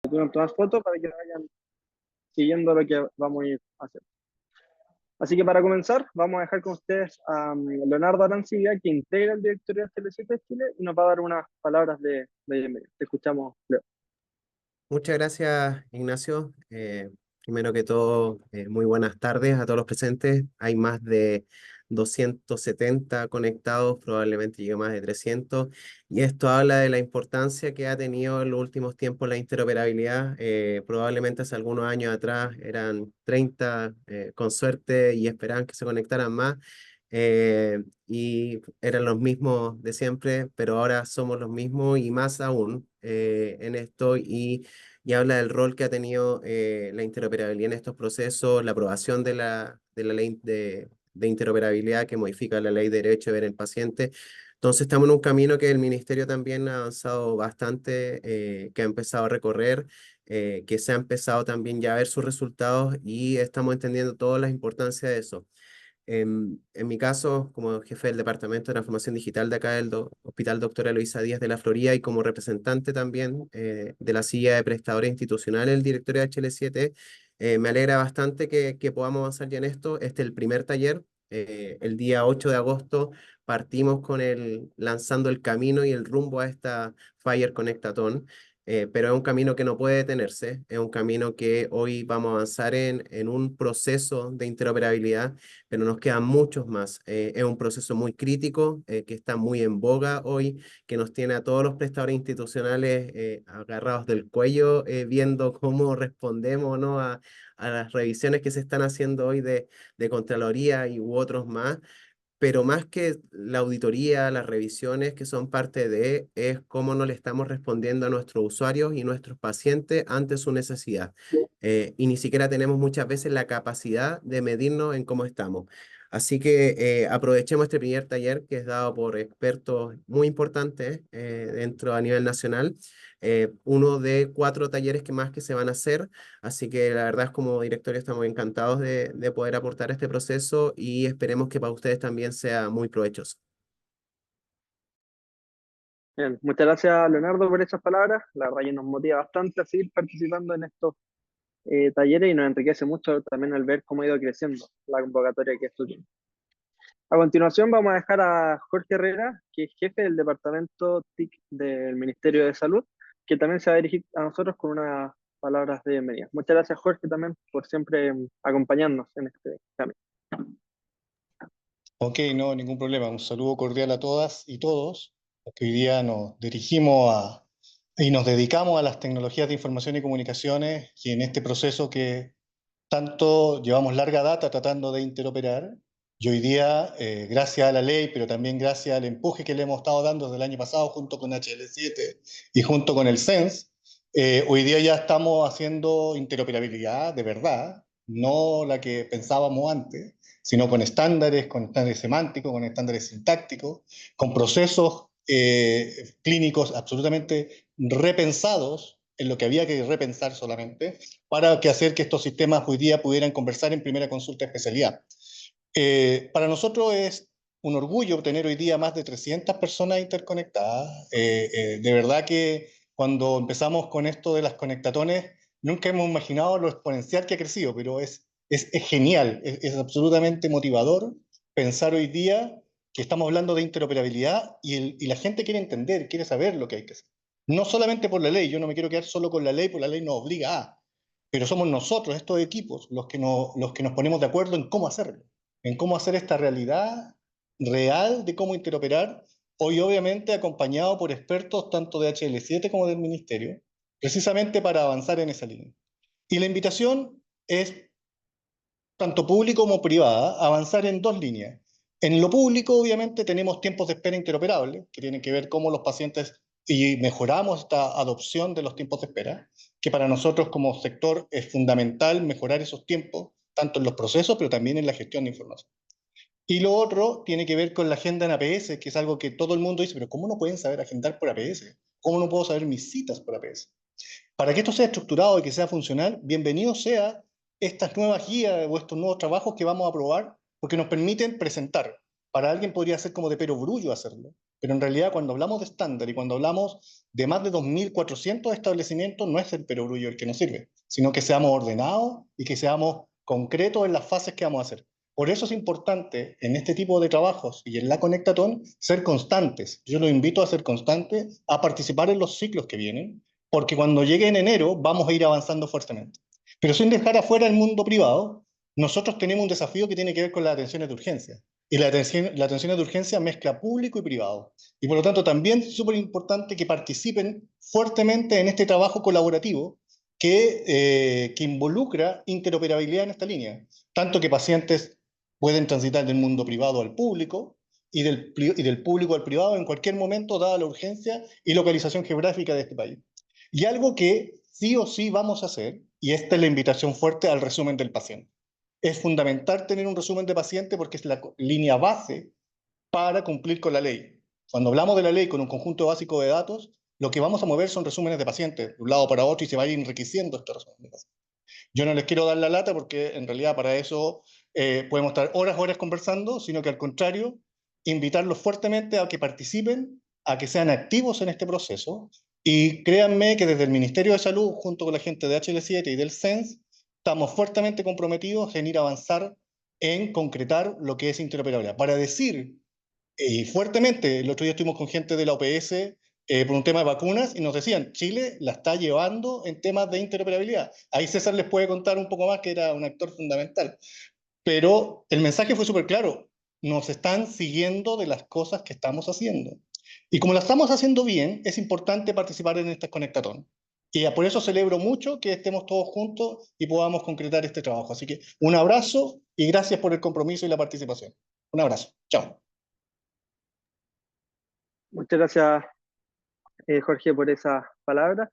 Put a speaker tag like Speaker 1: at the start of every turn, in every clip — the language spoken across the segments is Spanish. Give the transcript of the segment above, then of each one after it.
Speaker 1: Tomen todas fotos para que vayan siguiendo lo que vamos a ir haciendo. Así que para comenzar, vamos a dejar con ustedes a Leonardo Arancibia, que integra el directorio de Tele7 de Chile y nos va a dar unas palabras de bienvenida. Te escuchamos, Leo.
Speaker 2: Muchas gracias, Ignacio. Primero que todo, muy buenas tardes a todos los presentes. Hay más de 270 conectados, probablemente llegue a más de 300, y esto habla de la importancia que ha tenido en los últimos tiempos la interoperabilidad. Probablemente hace algunos años atrás eran 30, con suerte, y esperaban que se conectaran más. Y eran los mismos de siempre, pero ahora somos los mismos y más aún en esto, y habla del rol que ha tenido la interoperabilidad en estos procesos, la aprobación de la ley de interoperabilidad que modifica la ley de derecho de ver el paciente. Entonces estamos en un camino que el ministerio también ha avanzado bastante, que ha empezado a recorrer, que se ha empezado también ya a ver sus resultados, y estamos entendiendo todas las importancias de eso. En mi caso, como jefe del Departamento de Transformación Digital de acá del Hospital Doctora Luisa Díaz de la Florida, y como representante también de la silla de prestadores institucionales del directorio de HL7, me alegra bastante que podamos avanzar ya en esto. Este es el primer taller. El día 8 de agosto partimos con lanzando el camino y el rumbo a esta Fire Connectathon. Pero es un camino que no puede detenerse, es un camino que hoy vamos a avanzar en un proceso de interoperabilidad, pero nos quedan muchos más. Es un proceso muy crítico, que está muy en boga hoy, que nos tiene a todos los prestadores institucionales agarrados del cuello, viendo cómo respondemos, ¿no?, a las revisiones que se están haciendo hoy de Contraloría y u otros más. Pero más que la auditoría, las revisiones que son parte de, es cómo no le estamos respondiendo a nuestros usuarios y nuestros pacientes ante su necesidad. Y ni siquiera tenemos muchas veces la capacidad de medirnos en cómo estamos. Así que aprovechemos este primer taller, que es dado por expertos muy importantes dentro a nivel nacional, uno de 4 talleres que más que se van a hacer. Así que la verdad es, como directorio, estamos encantados de poder aportar a este proceso, y esperemos que para ustedes también sea muy provechoso.
Speaker 1: Bien, muchas gracias, Leonardo, por esas palabras. La verdad que nos motiva bastante a seguir participando en estos talleres y nos enriquece mucho también al ver cómo ha ido creciendo la convocatoria que esto tiene. A continuación vamos a dejar a Jorge Herrera, que es jefe del departamento TIC del Ministerio de Salud, que también se va a dirigir a nosotros con unas palabras de bienvenida. Muchas gracias, Jorge, también por siempre acompañarnos en este camino.
Speaker 3: Ok, no, ningún problema. Un saludo cordial a todas y todos, que hoy día nos dirigimos y nos dedicamos a las tecnologías de información y comunicaciones, y en este proceso que tanto llevamos larga data tratando de interoperar. Y hoy día, gracias a la ley, pero también gracias al empuje que le hemos estado dando desde el año pasado junto con HL7 y junto con el SENS, hoy día ya estamos haciendo interoperabilidad de verdad, no la que pensábamos antes, sino con estándares semánticos, con estándares sintácticos, con procesos clínicos absolutamente repensados en lo que había que repensar solamente, para que hacer que estos sistemas hoy día pudieran conversar en primera consulta de especialidad. Para nosotros es un orgullo tener hoy día más de 300 personas interconectadas. De verdad que cuando empezamos con esto de las conectatones, nunca hemos imaginado lo exponencial que ha crecido, pero es genial, es absolutamente motivador pensar hoy día que estamos hablando de interoperabilidad, y la gente quiere entender, quiere saber lo que hay que hacer. No solamente por la ley, yo no me quiero quedar solo con la ley, porque la ley nos obliga a, pero somos nosotros, estos equipos, los que nos ponemos de acuerdo en cómo hacerlo, en cómo hacer esta realidad real de cómo interoperar, hoy obviamente acompañado por expertos tanto de HL7 como del Ministerio, precisamente para avanzar en esa línea. Y la invitación es, tanto público como privada, avanzar en 2 líneas. En lo público, obviamente, tenemos tiempos de espera interoperables, que tienen que ver cómo los pacientes y mejoramos esta adopción de los tiempos de espera, que para nosotros como sector es fundamental mejorar esos tiempos, tanto en los procesos, pero también en la gestión de información. Y lo otro tiene que ver con la agenda en APS, que es algo que todo el mundo dice, pero ¿cómo no pueden saber agendar por APS? ¿Cómo no puedo saber mis citas por APS? Para que esto sea estructurado y que sea funcional, bienvenido sea estas nuevas guías o estos nuevos trabajos que vamos a probar, porque nos permiten presentar. Para alguien podría ser como de perogrullo hacerlo, Pero en realidad cuando hablamos de estándar y cuando hablamos de más de 2.400 establecimientos, no es el perogrullo el que nos sirve, sino que seamos ordenados y que seamos concretos en las fases que vamos a hacer. Por eso es importante en este tipo de trabajos y en la Conectatón ser constantes. Yo los invito a ser constantes, a participar en los ciclos que vienen, porque cuando llegue en enero vamos a ir avanzando fuertemente. Pero sin dejar afuera el mundo privado, nosotros tenemos un desafío que tiene que ver con las atenciones de urgencia. Y la atención de urgencia mezcla público y privado. Y por lo tanto también es súper importante que participen fuertemente en este trabajo colaborativo que involucra interoperabilidad en esta línea. Tanto que pacientes pueden transitar del mundo privado al público y del público al privado en cualquier momento, dada la urgencia y localización geográfica de este país. Y algo que sí o sí vamos a hacer, y esta es la invitación fuerte al resumen del paciente. Es fundamental tener un resumen de paciente porque es la línea base para cumplir con la ley. Cuando hablamos de la ley con un conjunto básico de datos, lo que vamos a mover son resúmenes de pacientes, de un lado para otro, y se va a ir enriqueciendo este resumen de pacientes. Yo no les quiero dar la lata porque en realidad para eso podemos estar horas conversando, sino que al contrario, invitarlos fuertemente a que participen, a que sean activos en este proceso. Y créanme que desde el Ministerio de Salud, junto con la gente de HL7 y del CENS, estamos fuertemente comprometidos en ir a avanzar en concretar lo que es interoperabilidad. Para decir, y fuertemente, el otro día estuvimos con gente de la OPS por un tema de vacunas y nos decían, Chile la está llevando en temas de interoperabilidad. Ahí César les puede contar un poco más, que era un actor fundamental. Pero el mensaje fue súper claro, nos están siguiendo de las cosas que estamos haciendo. Y como lo estamos haciendo bien, es importante participar en estas conectatón. Y por eso celebro mucho que estemos todos juntos y podamos concretar este trabajo. Así que un abrazo y gracias por el compromiso y la participación. Un abrazo. Chao.
Speaker 1: Muchas gracias, Jorge, por esas palabras.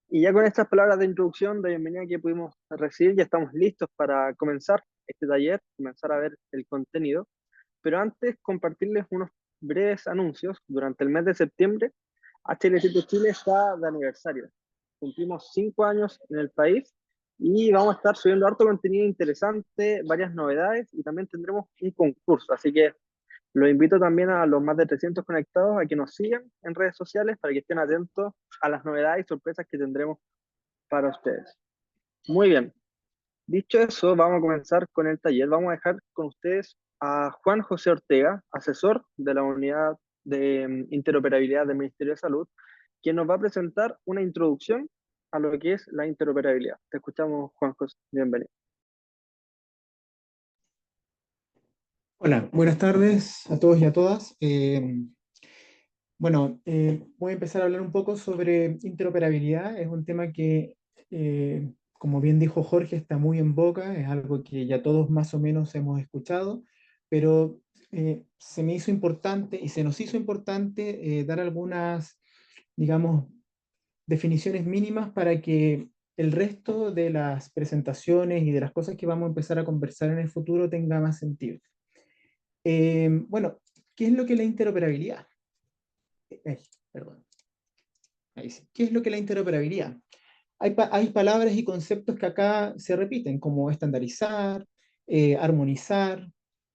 Speaker 1: Y ya con estas palabras de introducción, de bienvenida que pudimos recibir, ya estamos listos para comenzar este taller, comenzar a ver el contenido. Pero antes, compartirles unos breves anuncios. Durante el mes de septiembre, HL7 Chile está de aniversario. Cumplimos 5 años en el país y vamos a estar subiendo harto contenido interesante, varias novedades y también tendremos un concurso. Así que los invito también a los más de 300 conectados a que nos sigan en redes sociales para que estén atentos a las novedades y sorpresas que tendremos para ustedes. Muy bien. Dicho eso, vamos a comenzar con el taller. Vamos a dejar con ustedes a Juan José Ortega, asesor de la Unidad de Interoperabilidad del Ministerio de Salud, quien nos va a presentar una introducción a lo que es la interoperabilidad. Te escuchamos, Juan José. Bienvenido.
Speaker 4: Hola, buenas tardes a todos y a todas. Voy a empezar a hablar un poco sobre interoperabilidad. Es un tema que, como bien dijo Jorge, está muy en boga, es algo que ya todos más o menos hemos escuchado, pero se me hizo importante y se nos hizo importante dar algunas, digamos, definiciones mínimas para que el resto de las presentaciones y de las cosas que vamos a empezar a conversar en el futuro tenga más sentido. Bueno, ¿qué es lo que es la interoperabilidad? Ay, perdón. Ahí sí. ¿Qué es lo que es la interoperabilidad? Hay palabras y conceptos que acá se repiten, como estandarizar, armonizar,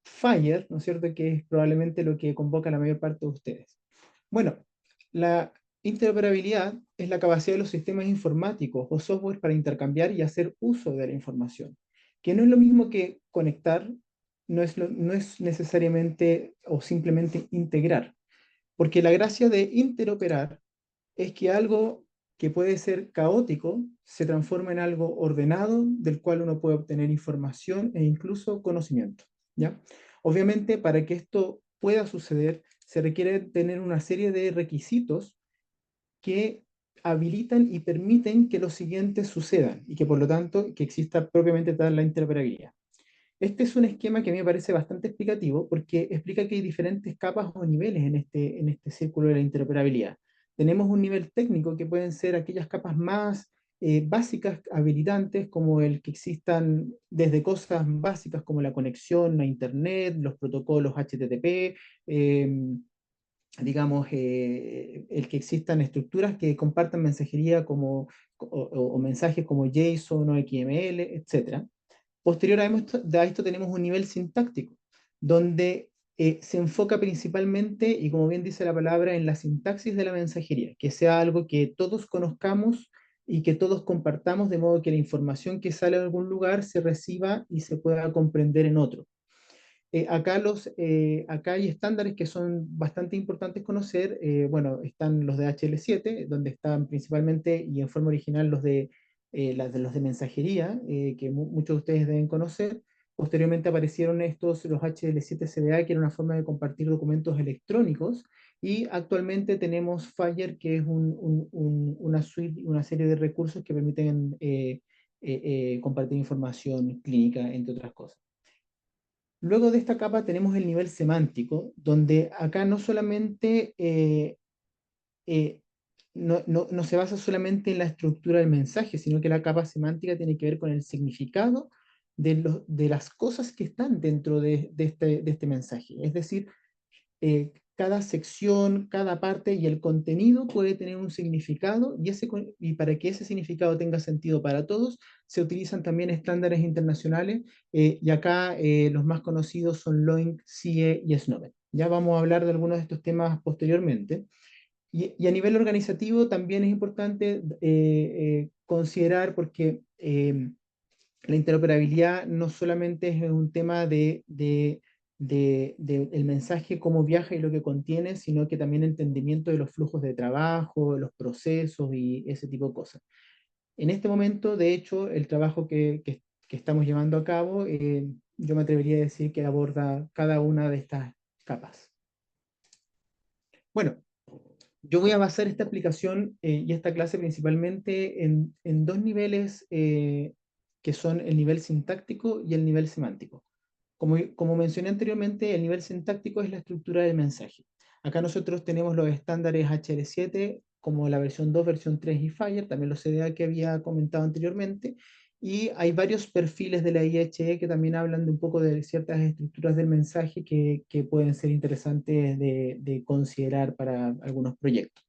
Speaker 4: FHIR, ¿no es cierto? Que es probablemente lo que convoca a la mayor parte de ustedes. Bueno, la interoperabilidad es la capacidad de los sistemas informáticos o software para intercambiar y hacer uso de la información, que no es lo mismo que conectar, no es necesariamente o simplemente integrar, porque la gracia de interoperar es que algo que puede ser caótico se transforma en algo ordenado del cual uno puede obtener información e incluso conocimiento, ¿ya? Obviamente, para que esto pueda suceder, se requiere tener una serie de requisitos que habilitan y permiten que los siguientes sucedan y que por lo tanto que exista propiamente tal la interoperabilidad. Este es un esquema que a mí me parece bastante explicativo porque explica que hay diferentes capas o niveles en este círculo de la interoperabilidad. Tenemos un nivel técnico que pueden ser aquellas capas más básicas, habilitantes, como el que existan desde cosas básicas como la conexión a Internet, los protocolos HTTP, digamos, el que existan estructuras que compartan mensajería o mensajes como JSON o XML, etc. Posterior a esto tenemos un nivel sintáctico, donde se enfoca principalmente, y como bien dice la palabra, en la sintaxis de la mensajería, que sea algo que todos conozcamos y que todos compartamos, de modo que la información que sale de algún lugar se reciba y se pueda comprender en otro. Acá hay estándares que son bastante importantes conocer. Bueno, están los de HL7, donde están principalmente y en forma original los de mensajería, que muchos de ustedes deben conocer. Posteriormente aparecieron los HL7 CDA, que era una forma de compartir documentos electrónicos. Y actualmente tenemos Fire, que es una suite, una serie de recursos que permiten compartir información clínica, entre otras cosas. Luego de esta capa tenemos el nivel semántico, donde acá no solamente eh, no se basa solamente en la estructura del mensaje, sino que la capa semántica tiene que ver con el significado de las cosas que están dentro de este mensaje. Es decir, cada sección, cada parte y el contenido puede tener un significado y para que ese significado tenga sentido para todos, se utilizan también estándares internacionales y acá los más conocidos son LOINC, CIE y SNOMED. Ya vamos a hablar de algunos de estos temas posteriormente. Y a nivel organizativo también es importante considerar porque la interoperabilidad no solamente es un tema el mensaje, cómo viaja y lo que contiene, sino que también entendimiento de los flujos de trabajo, los procesos y ese tipo de cosas. En este momento, de hecho, el trabajo que estamos llevando a cabo, yo me atrevería a decir que aborda cada una de estas capas. Bueno, yo voy a basar esta aplicación y esta clase principalmente en dos niveles que son el nivel sintáctico y el nivel semántico. Como mencioné anteriormente, el nivel sintáctico es la estructura del mensaje. Acá nosotros tenemos los estándares HL7 como la versión 2, versión 3 y Fire, también los CDA que había comentado anteriormente, y hay varios perfiles de la IHE que también hablan de un poco de ciertas estructuras del mensaje que pueden ser interesantes de considerar para algunos proyectos.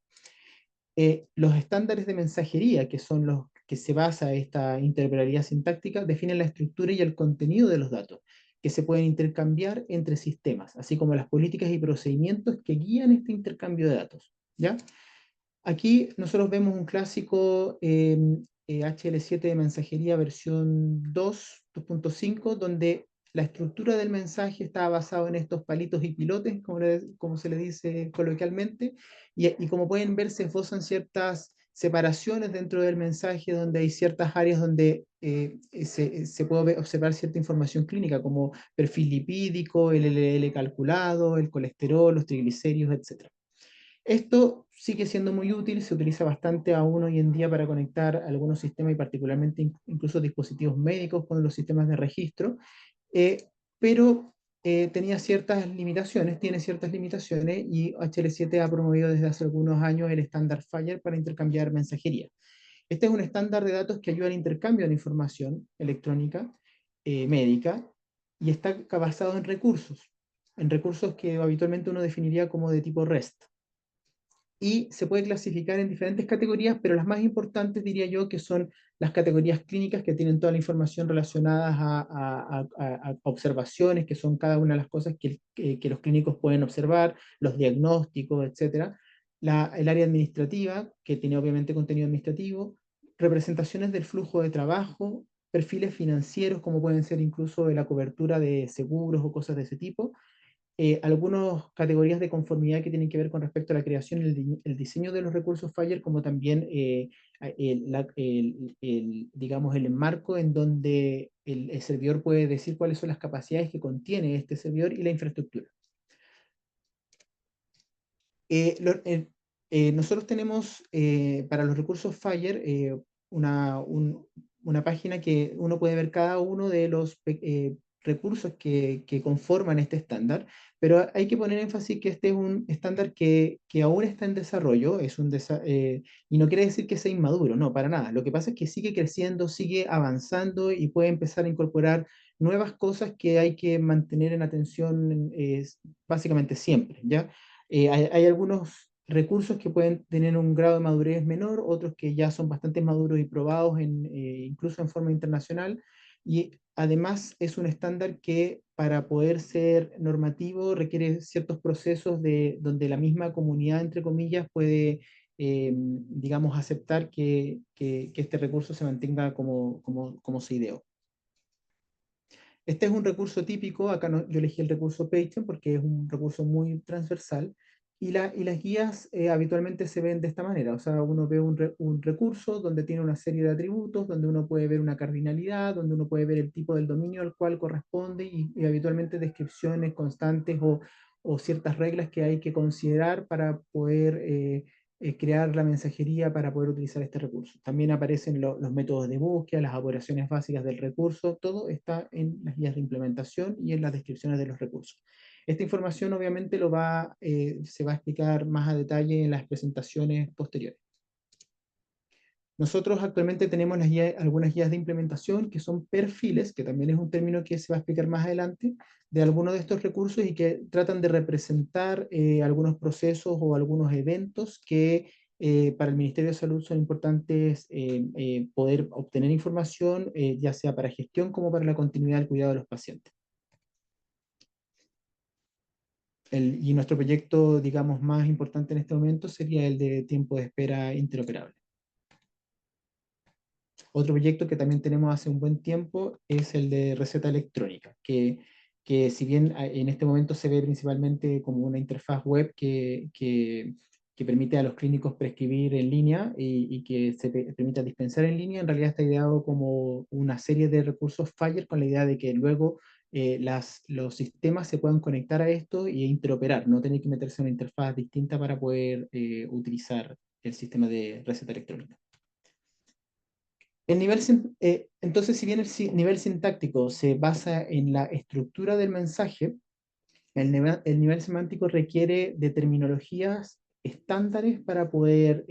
Speaker 4: Los estándares de mensajería, que son los que se basa esta interoperabilidad sintáctica, definen la estructura y el contenido de los datos, que se pueden intercambiar entre sistemas, así como las políticas y procedimientos que guían este intercambio de datos. ¿Ya? Aquí nosotros vemos un clásico HL7 de mensajería versión 2.5, donde la estructura del mensaje está basada en estos palitos y pilotes, como se le dice coloquialmente, y como pueden ver, se esbozan ciertas separaciones dentro del mensaje, donde hay ciertas áreas donde se puede observar cierta información clínica, como perfil lipídico, el LDL calculado, el colesterol, los triglicéridos, etc. Esto sigue siendo muy útil, se utiliza bastante aún hoy en día para conectar algunos sistemas y particularmente incluso dispositivos médicos con los sistemas de registro, eh, pero tenía ciertas limitaciones, tiene ciertas limitaciones y HL7 ha promovido desde hace algunos años el estándar FHIR para intercambiar mensajería. Este es un estándar de datos que ayuda al intercambio de información electrónica médica y está basado en recursos que habitualmente uno definiría como de tipo REST, y se puede clasificar en diferentes categorías, pero las más importantes diría yo que son las categorías clínicas que tienen toda la información relacionada a observaciones, que son cada una de las cosas que los clínicos pueden observar, los diagnósticos, etc. El área administrativa, que tiene obviamente contenido administrativo, representaciones del flujo de trabajo, perfiles financieros, como pueden ser incluso de la cobertura de seguros o cosas de ese tipo, algunas categorías de conformidad que tienen que ver con respecto a la creación y el diseño de los recursos FHIR, como también digamos, el enmarco en donde el servidor puede decir cuáles son las capacidades que contiene este servidor y la infraestructura. Nosotros tenemos para los recursos FHIR una página que uno puede ver cada uno de los recursos que conforman este estándar, pero hay que poner énfasis que este es un estándar que aún está en desarrollo, y no quiere decir que sea inmaduro, no, para nada. Lo que pasa es que sigue creciendo, sigue avanzando y puede empezar a incorporar nuevas cosas que hay que mantener en atención básicamente siempre, ¿ya? Hay algunos recursos que pueden tener un grado de madurez menor, otros que ya son bastante maduros y probados incluso en forma internacional, y además es un estándar que para poder ser normativo requiere ciertos procesos donde la misma comunidad, entre comillas, puede, digamos, aceptar que este recurso se mantenga como se ideó. Este es un recurso típico, acá yo elegí el recurso Patreon porque es un recurso muy transversal, y las guías habitualmente se ven de esta manera, o sea, uno ve un recurso donde tiene una serie de atributos, donde uno puede ver una cardinalidad, donde uno puede ver el tipo del dominio al cual corresponde, y habitualmente descripciones constantes o ciertas reglas que hay que considerar para poder crear la mensajería para poder utilizar este recurso. También aparecen los métodos de búsqueda, las operaciones básicas del recurso, todo está en las guías de implementación y en las descripciones de los recursos. Esta información obviamente se va a explicar más a detalle en las presentaciones posteriores. Nosotros actualmente tenemos algunas guías de implementación que son perfiles, que también es un término que se va a explicar más adelante, de algunos de estos recursos y que tratan de representar algunos procesos o algunos eventos que para el Ministerio de Salud son importantes poder obtener información, ya sea para gestión como para la continuidad del cuidado de los pacientes. Y nuestro proyecto, digamos, más importante en este momento sería el de tiempo de espera interoperable. Otro proyecto que también tenemos hace un buen tiempo es el de receta electrónica, que si bien en este momento se ve principalmente como una interfaz web que permite a los clínicos prescribir en línea y que se permita dispensar en línea, en realidad está ideado como una serie de recursos FHIR con la idea de que luego los sistemas se puedan conectar a esto e interoperar, no tener que meterse en una interfaz distinta para poder utilizar el sistema de receta electrónica. Entonces, si bien el nivel sintáctico se basa en la estructura del mensaje, el nivel semántico requiere de terminologías estándares para poder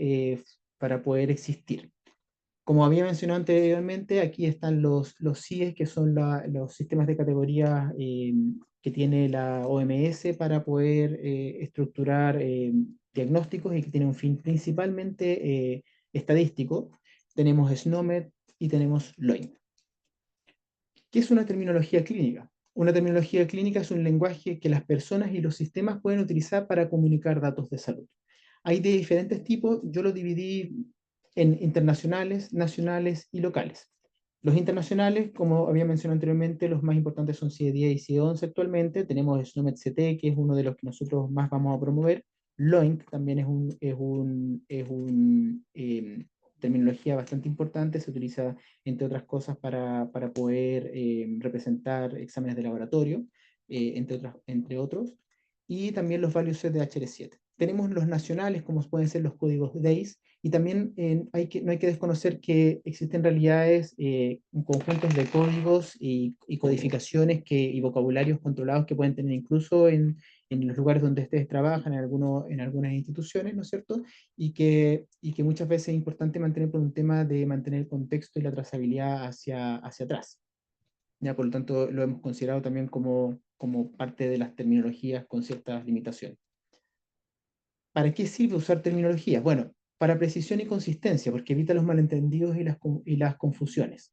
Speaker 4: existir. Como había mencionado anteriormente, aquí están los CIEs, que son los sistemas de categoría que tiene la OMS para poder estructurar diagnósticos y que tiene un fin principalmente estadístico. Tenemos SNOMED y tenemos LOIN. ¿Qué es una terminología clínica? Una terminología clínica es un lenguaje que las personas y los sistemas pueden utilizar para comunicar datos de salud. Hay de diferentes tipos, yo lo dividí en internacionales, nacionales y locales. Los internacionales, como había mencionado anteriormente, los más importantes son CIE 10 y CIE 11 actualmente. Tenemos SNOMED CT, que es uno de los que nosotros más vamos a promover. LOINC también terminología bastante importante, se utiliza entre otras cosas para poder representar exámenes de laboratorio, entre otros, y también los values set de HL7. Tenemos los nacionales, como pueden ser los códigos DAIS, y también no hay que desconocer que existen realidades, conjuntos de códigos y codificaciones y vocabularios controlados que pueden tener incluso en los lugares donde ustedes trabajan, en algunas instituciones, ¿no es cierto? Y que muchas veces es importante mantener por un tema de mantener el contexto y la trazabilidad hacia atrás. ¿Ya? Por lo tanto, lo hemos considerado también como parte de las terminologías con ciertas limitaciones. ¿Para qué sirve usar terminologías? Bueno, para precisión y consistencia, porque evita los malentendidos y las confusiones.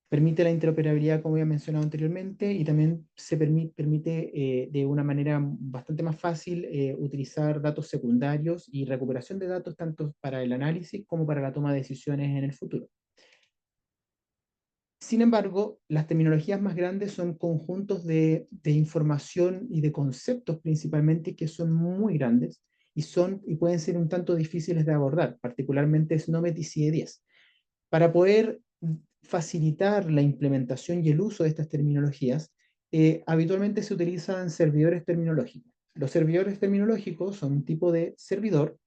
Speaker 4: Permite la interoperabilidad, como había mencionado anteriormente, y también se permite de una manera bastante más fácil utilizar datos secundarios y recuperación de datos tanto para el análisis como para la toma de decisiones en el futuro. Sin embargo, las terminologías más grandes son conjuntos de información y de conceptos principalmente que son muy grandes y pueden ser un tanto difíciles de abordar, particularmente SNOMED y CIE 10. Para poder facilitar la implementación y el uso de estas terminologías, habitualmente se utilizan servidores terminológicos. Los servidores terminológicos son un tipo de servidor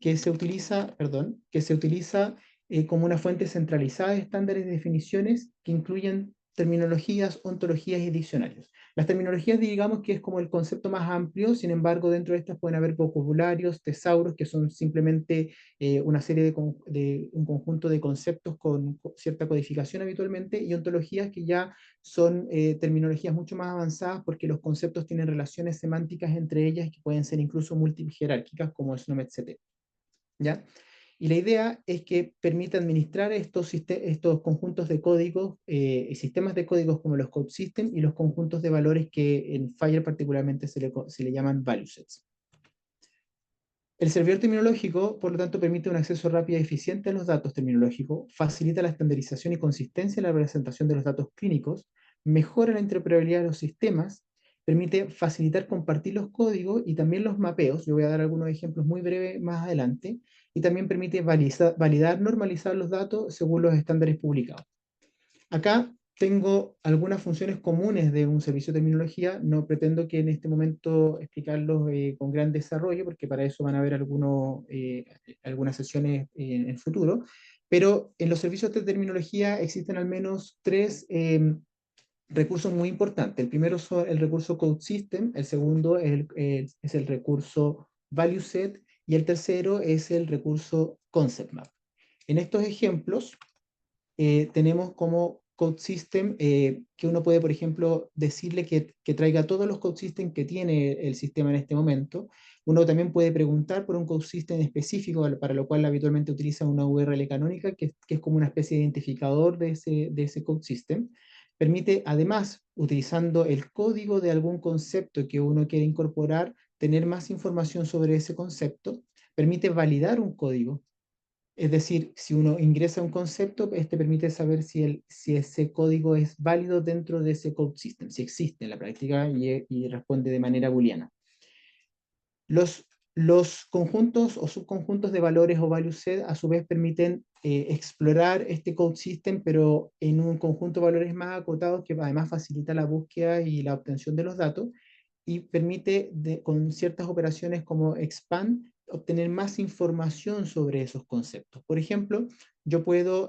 Speaker 4: que se utiliza como una fuente centralizada de estándares de definiciones que incluyen terminologías, ontologías y diccionarios. Las terminologías, digamos que es como el concepto más amplio, sin embargo, dentro de estas pueden haber vocabularios, tesauros, que son simplemente una serie de un conjunto de conceptos con cierta codificación habitualmente, y ontologías que ya son terminologías mucho más avanzadas porque los conceptos tienen relaciones semánticas entre ellas que pueden ser incluso multijerárquicas como es SNOMED-CT. ¿Ya? Y la idea es que permita administrar estos conjuntos de códigos, sistemas de códigos como los code systems y los conjuntos de valores que en Fire particularmente se le llaman value sets. El servidor terminológico, por lo tanto, permite un acceso rápido y eficiente a los datos terminológicos, facilita la estandarización y consistencia en la presentación de los datos clínicos, mejora la interoperabilidad de los sistemas, permite facilitar compartir los códigos y también los mapeos. Yo voy a dar algunos ejemplos muy breves más adelante. Y también permite validar, normalizar los datos según los estándares publicados. Acá tengo algunas funciones comunes de un servicio de terminología. No pretendo que en este momento explicarlos con gran desarrollo, porque para eso van a haber algunas sesiones en el futuro. Pero en los servicios de terminología existen al menos tres recursos muy importantes. El primero es el recurso Code System, el segundo es el recurso Value Set, y el tercero es el recurso Concept Map. En estos ejemplos tenemos como Code System que uno puede, por ejemplo, decirle que traiga todos los Code System que tiene el sistema en este momento. Uno también puede preguntar por un Code System específico, para lo cual habitualmente utiliza una URL canónica, que es como una especie de identificador de ese Code System. Permite, además, utilizando el código de algún concepto que uno quiere incorporar, tener más información sobre ese concepto. Permite validar un código. Es decir, si uno ingresa un concepto, este permite saber si ese código es válido dentro de ese code system, si existe en la práctica y responde de manera booleana. Los conjuntos o subconjuntos de valores o value set a su vez permiten explorar este code system, pero en un conjunto de valores más acotados que además facilita la búsqueda y la obtención de los datos y permite con ciertas operaciones como expand obtener más información sobre esos conceptos. Por ejemplo, yo puedo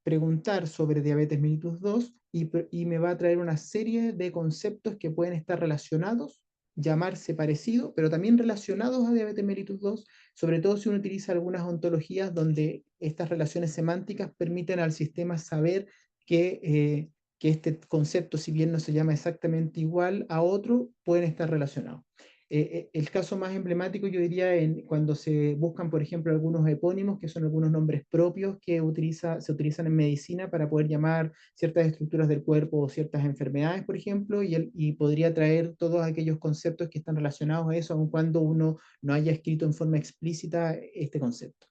Speaker 4: preguntar sobre diabetes mellitus 2 y me va a traer una serie de conceptos que pueden estar relacionados, llamarse parecido, pero también relacionados a diabetes mellitus 2, sobre todo si uno utiliza algunas ontologías donde estas relaciones semánticas permiten al sistema saber que este concepto, si bien no se llama exactamente igual a otro, pueden estar relacionados. El caso más emblemático, yo diría, cuando se buscan, por ejemplo, algunos epónimos, que son algunos nombres propios que se utilizan en medicina para poder llamar ciertas estructuras del cuerpo o ciertas enfermedades, por ejemplo, y podría traer todos aquellos conceptos que están relacionados a eso, aun cuando uno no haya escrito en forma explícita este concepto.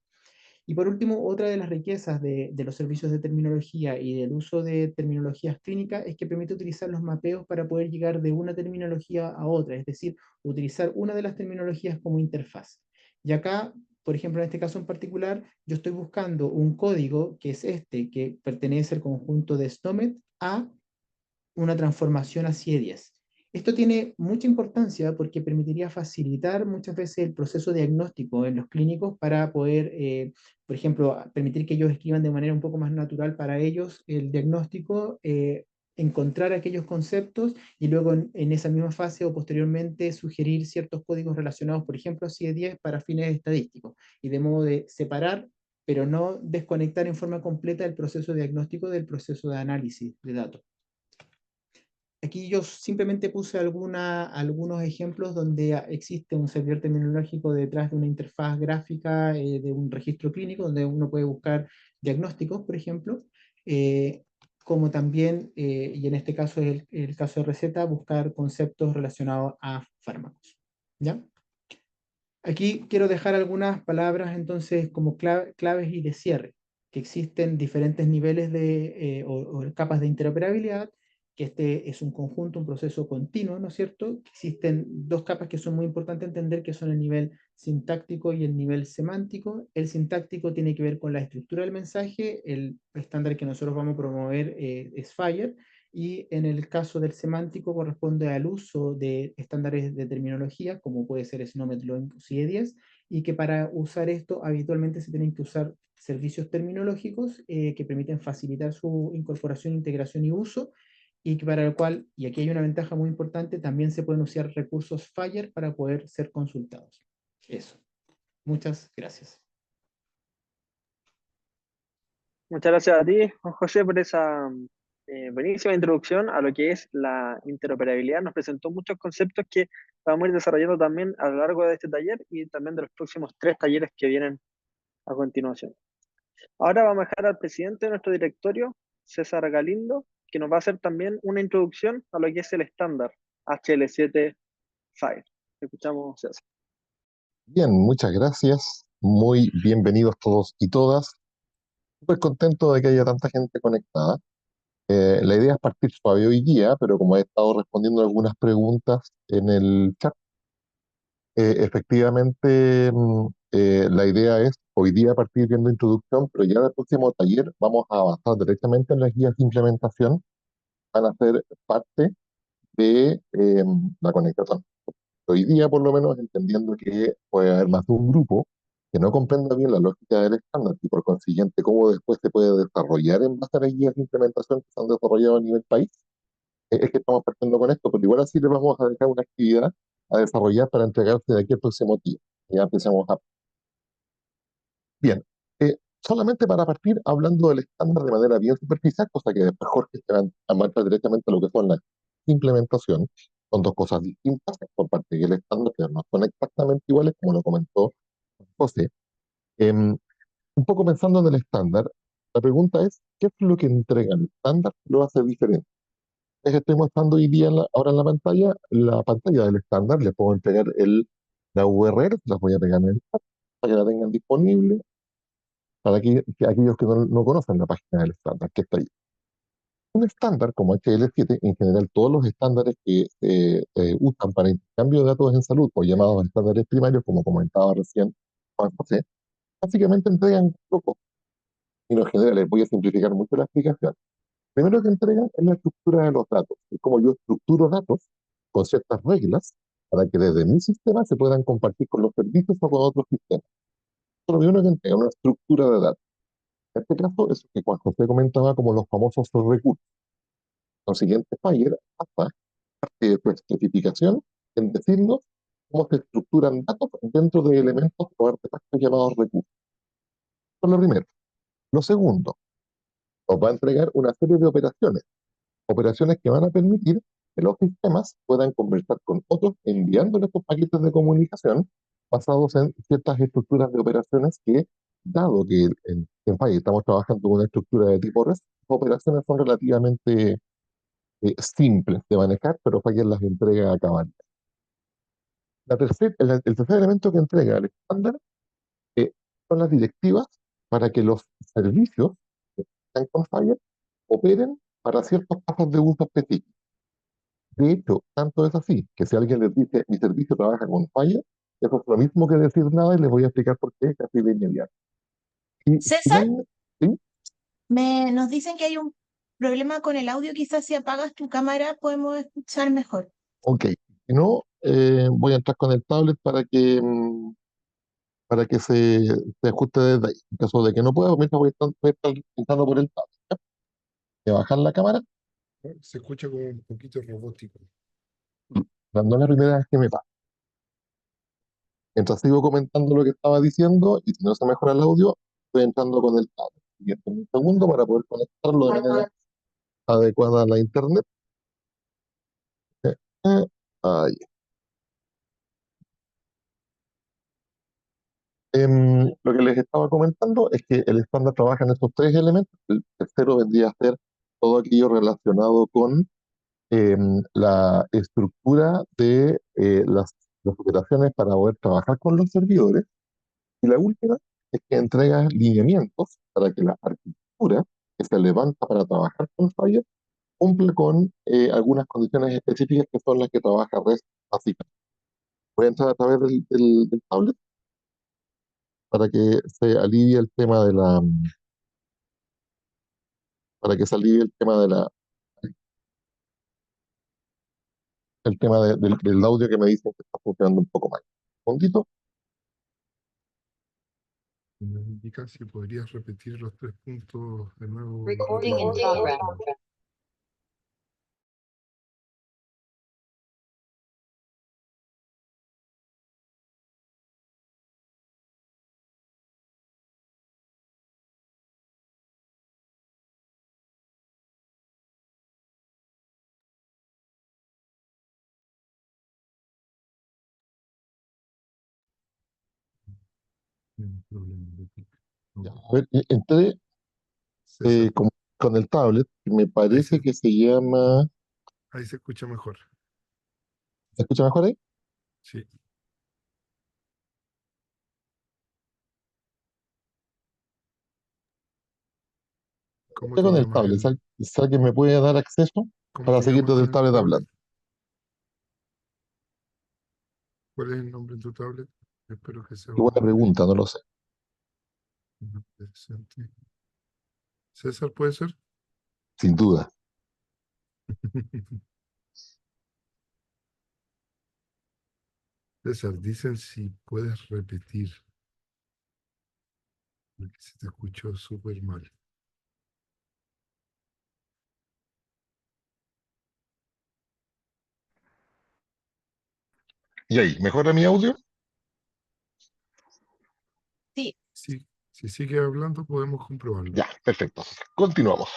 Speaker 4: Y por último, otra de las riquezas de los servicios de terminología y del uso de terminologías clínicas es que permite utilizar los mapeos para poder llegar de una terminología a otra, es decir, utilizar una de las terminologías como interfaz. Y acá, por ejemplo, en este caso en particular, yo estoy buscando un código que es que pertenece al conjunto de SNOMED a una transformación a CIE10. Esto tiene mucha importancia porque permitiría facilitar muchas veces el proceso diagnóstico en los clínicos para poder, por ejemplo, permitir que ellos escriban de manera un poco más natural para ellos el diagnóstico, encontrar aquellos conceptos y luego en esa misma fase o posteriormente sugerir ciertos códigos relacionados, por ejemplo, a CIE10 para fines estadísticos, y de modo de separar, pero no desconectar en forma completa el proceso diagnóstico del proceso de análisis de datos. Aquí yo simplemente puse algunos ejemplos donde existe un servidor terminológico detrás de una interfaz gráfica de un registro clínico, donde uno puede buscar diagnósticos, por ejemplo, como también, y en este caso es el caso de receta, buscar conceptos relacionados a fármacos. ¿Ya? Aquí quiero dejar algunas palabras entonces como claves y de cierre, que existen diferentes niveles o capas de interoperabilidad, que este es un conjunto, un proceso continuo, ¿no es cierto? Existen dos capas que son muy importantes entender, que son el nivel sintáctico y el nivel semántico. El sintáctico tiene que ver con la estructura del mensaje, el estándar que nosotros vamos a promover es FHIR, y en el caso del semántico corresponde al uso de estándares de terminología, como puede ser SNOMED, LOINC o CIE10, y que para usar esto habitualmente se tienen que usar servicios terminológicos que permiten facilitar su incorporación, integración y uso, y que para el cual, y aquí hay una ventaja muy importante, también se pueden usar recursos FHIR para poder ser consultados. Eso. Muchas gracias.
Speaker 1: Muchas gracias a ti, Juan José, por esa buenísima introducción a lo que es la interoperabilidad. Nos presentó muchos conceptos que vamos a ir desarrollando también a lo largo de este taller y también de los próximos 3 talleres que vienen a continuación. Ahora vamos a dejar al presidente de nuestro directorio, César Galindo, que nos va a hacer también una introducción a lo que es el estándar HL7 Fire. Escuchamos, César.
Speaker 5: Bien, muchas gracias. Muy bienvenidos todos y todas. Súper contento de que haya tanta gente conectada. La idea es partir suave hoy día, pero como he estado respondiendo algunas preguntas en el chat, efectivamente la idea es hoy día partir viendo introducción, pero ya en el próximo taller vamos a avanzar directamente en las guías de implementación. Van a ser parte de la conexión. Hoy día, por lo menos, entendiendo que puede haber más de un grupo que no comprenda bien la lógica del estándar y por consiguiente cómo después se puede desarrollar en base a las guías de implementación que se han desarrollado a nivel país, es que estamos partiendo con esto, pero igual así le vamos a dejar una actividad a desarrollar para entregarse de aquí al próximo día. Ya empezamos a... Bien, solamente para partir hablando del estándar de manera bien superficial, cosa que después Jorge se va a marcar directamente a lo que son las implementación, son dos cosas distintas por parte del estándar, que no son exactamente iguales, como lo comentó José. Un poco pensando en el estándar, la pregunta es, ¿qué es lo que entrega el estándar que lo hace diferente? Es que estoy mostrando hoy día ahora en la pantalla del estándar, les puedo entregar la URL, las voy a pegar en el chat para que la tengan disponible, para aquellos que no conocen la página del estándar, que está ahí. Un estándar como HL7, en general todos los estándares que se usan para intercambio de datos en salud, o llamados estándares primarios, como comentaba recién Juan José, básicamente entregan poco. Y en general les voy a simplificar mucho la explicación. Primero que entregan es la estructura de los datos. Es como yo estructuro datos con ciertas reglas para que desde mi sistema se puedan compartir con los servicios o con otros sistemas. Eso es lo primero que entrega, una estructura de datos. En este caso, es lo que Juan José comentaba como los famosos recursos. Consiguiente, Fire hasta su especificación en decirnos cómo se estructuran datos dentro de elementos o artefactos llamados recursos. Eso es lo primero. Lo segundo, nos va a entregar una serie de operaciones que van a permitir que los sistemas puedan conversar con otros enviando estos paquetes de comunicación basados en ciertas estructuras de operaciones que, dado que en Fire estamos trabajando con una estructura de tipo REST, las operaciones son relativamente simples de manejar, pero Fire las entrega a cabalidad. El tercer elemento que entrega el estándar eh, son las directivas para que los servicios que están con Fire operen para ciertos casos de uso específicos. De hecho, tanto es así que si alguien les dice mi servicio trabaja con Fire, eso es lo mismo que decir nada y les voy a explicar por qué casi de inmediato. Y
Speaker 6: César,
Speaker 5: finalmente, ¿sí?
Speaker 6: nos dicen que hay un problema con el audio, quizás si apagas tu cámara podemos escuchar mejor.
Speaker 5: Ok. Si no, voy a entrar con el tablet para que se ajuste desde ahí. En caso de que no pueda, mientras voy a estar entrando por el tablet. ¿Ya? Voy a bajar la cámara,
Speaker 7: Se escucha como un poquito robótico.
Speaker 5: dando la primera vez que me pasa. Mientras sigo comentando lo que estaba diciendo, y si no se mejora el audio, estoy entrando con el tablet. Y esto en un segundo para poder conectarlo de manera adecuada a la internet. Eh, eh, ahí. Lo que les estaba comentando es que el estándar trabaja en estos tres elementos. El tercero vendría a ser todo aquello relacionado con la estructura de las operaciones para poder trabajar con los servidores. Y la última es que entrega lineamientos para que la arquitectura que se levanta para trabajar con Fire cumple con algunas condiciones específicas que son las que trabaja REST básicamente. Voy a entrar a través del tablet para que se alivie el tema para que se alivie el tema del audio que me dicen que está funcionando un poco mal. Un momentito.
Speaker 7: Me indica si podrías repetir los 3 puntos de nuevo.
Speaker 6: Recording in progress.
Speaker 7: Tiene problemas de pico.
Speaker 5: Ya, a ver, entré
Speaker 7: César,
Speaker 5: con el tablet, que me
Speaker 7: ahí
Speaker 5: parece
Speaker 7: se,
Speaker 5: que se llama.
Speaker 7: ahí se escucha mejor.
Speaker 5: ¿Se escucha mejor ahí?
Speaker 7: Sí. ¿Cómo
Speaker 5: Estoy
Speaker 7: te
Speaker 5: con el
Speaker 7: llamas
Speaker 5: tablet. ¿Sabe que me puede dar acceso
Speaker 7: cómo
Speaker 5: para
Speaker 7: te
Speaker 5: seguir
Speaker 7: llamas
Speaker 5: desde
Speaker 7: con
Speaker 5: el
Speaker 7: el
Speaker 5: tablet
Speaker 7: tablet?
Speaker 5: hablando?
Speaker 7: ¿Cuál es el nombre de tu tablet? Espero que sea
Speaker 5: Qué
Speaker 7: un
Speaker 5: buena
Speaker 7: nombre
Speaker 5: pregunta, no lo sé.
Speaker 7: decente. César, ¿puede ser?
Speaker 5: Sin duda.
Speaker 7: César, dicen si puedes repetir, porque se te escuchó súper mal.
Speaker 5: ¿Y ahí? ¿Mejora mi audio?
Speaker 6: Sí,
Speaker 7: Sí, si sigue hablando podemos comprobarlo.
Speaker 5: Ya, perfecto. Continuamos.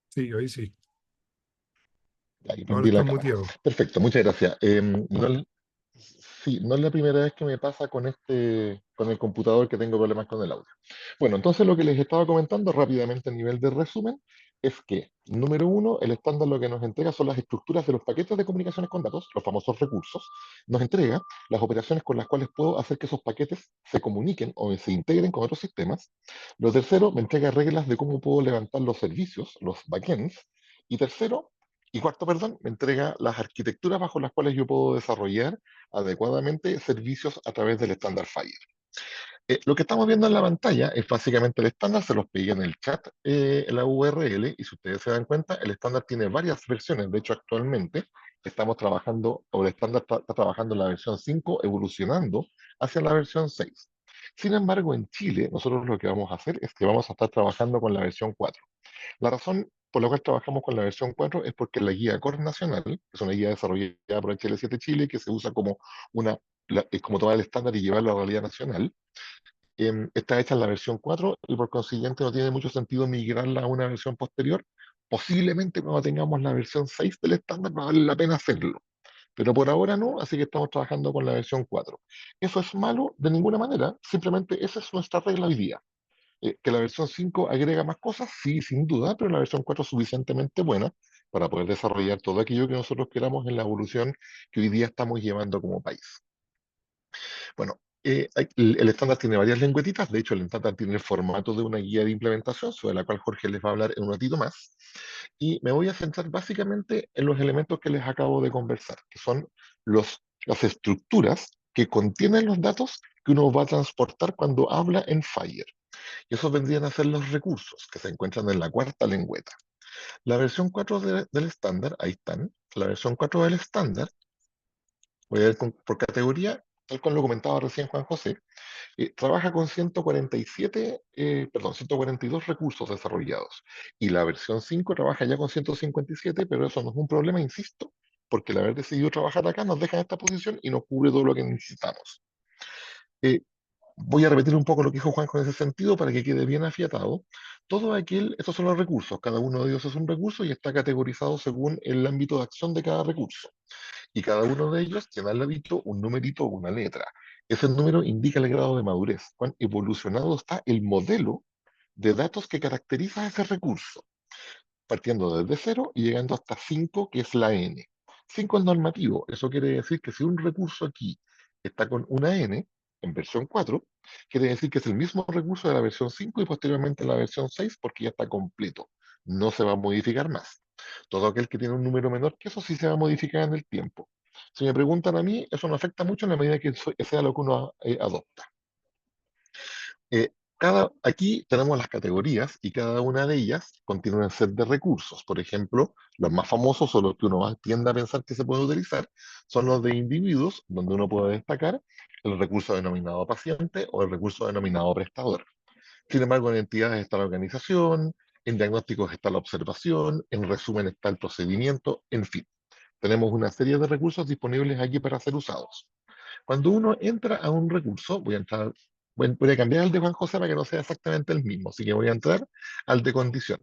Speaker 7: Sí, ahí sí.
Speaker 5: Ahí
Speaker 7: Ahora
Speaker 5: prendí la
Speaker 7: estás
Speaker 5: cámara.
Speaker 7: muteado.
Speaker 5: Perfecto, muchas gracias. Sí, no es la primera vez que me pasa con el computador que tengo problemas con el audio. Bueno, entonces lo que les estaba comentando rápidamente a nivel de resumen es que, número uno, el estándar lo que nos entrega son las estructuras de los paquetes de comunicaciones con datos, los famosos recursos. Nos entrega las operaciones con las cuales puedo hacer que esos paquetes se comuniquen o se integren con otros sistemas. Lo tercero, me entrega reglas de cómo puedo levantar los servicios, los backends. Y tercero, y cuarto, perdón, me entrega las arquitecturas bajo las cuales yo puedo desarrollar adecuadamente servicios a través del estándar Fire. Lo que estamos viendo en la pantalla es básicamente el estándar, se los pegué en el chat, la URL, y si ustedes se dan cuenta, el estándar tiene varias versiones. De hecho, actualmente estamos trabajando, o el estándar está trabajando en la versión 5, evolucionando hacia la versión 6. Sin embargo, en Chile, nosotros lo que vamos a hacer es que vamos a estar trabajando con la versión 4. La razón por la cual trabajamos con la versión 4 es porque la guía Core Nacional, que es una guía desarrollada por HL7 Chile, que se usa como es como tomar el estándar y llevarlo a la realidad nacional, está hecha en la versión 4 y por consiguiente no tiene mucho sentido migrarla a una versión posterior. Posiblemente cuando tengamos la versión 6 del estándar va a valer la pena hacerlo. Pero por ahora no, así que estamos trabajando con la versión 4. ¿Eso es malo? De ninguna manera, simplemente esa es nuestra regla hoy día. ¿Que la versión 5 agrega más cosas? Sí, sin duda, pero la versión 4 es suficientemente buena para poder desarrollar todo aquello que nosotros queramos en la evolución que hoy día estamos llevando como país. Bueno, el estándar tiene varias lengüetitas, de hecho el estándar tiene el formato de una guía de implementación, sobre la cual Jorge les va a hablar en un ratito más, y me voy a centrar básicamente en los elementos que les acabo de conversar, que son las estructuras que contienen los datos que uno va a transportar cuando habla en Fire. Y esos vendrían a ser los recursos que se encuentran en la cuarta lengüeta. La versión 4 del estándar, ahí están, la versión 4 del estándar, voy a ver por categoría, tal como lo comentaba recién Juan José, trabaja con 147, perdón, 142 recursos desarrollados. Y la versión 5 trabaja ya con 157, pero eso no es un problema, insisto, porque el haber decidido trabajar acá nos deja en esta posición y nos cubre todo lo que necesitamos. Eh, Voy a repetir un poco lo que dijo Juanjo en ese sentido para que quede bien afiatado. Estos son los recursos, cada uno de ellos es un recurso y está categorizado según el ámbito de acción de cada recurso. Y cada uno de ellos tiene al ladito un numerito o una letra. Ese número indica el grado de madurez, cuán evolucionado está el modelo de datos que caracteriza ese recurso, partiendo desde cero y llegando hasta 5, que es la n. 5 es normativo, eso quiere decir que si un recurso aquí está con una n, en versión 4, quiere decir que es el mismo recurso de la versión 5 y posteriormente en la versión 6 porque ya está completo. No se va a modificar más. Todo aquel que tiene un número menor que eso sí se va a modificar en el tiempo. Si me preguntan a mí, eso no afecta mucho en la medida que sea lo que uno adopta. Eh, aquí tenemos las categorías y cada una de ellas contiene un set de recursos. Por ejemplo, los más famosos o los que uno más tiende a pensar que se puede utilizar son los de individuos, donde uno puede destacar el recurso denominado paciente o el recurso denominado prestador. Sin embargo, en entidades está la organización, en diagnósticos está la observación, en resumen está el procedimiento, en fin. Tenemos una serie de recursos disponibles aquí para ser usados. Cuando uno entra a un recurso, voy a cambiar el de Juan José para que no sea exactamente el mismo, así que voy a entrar al de condición.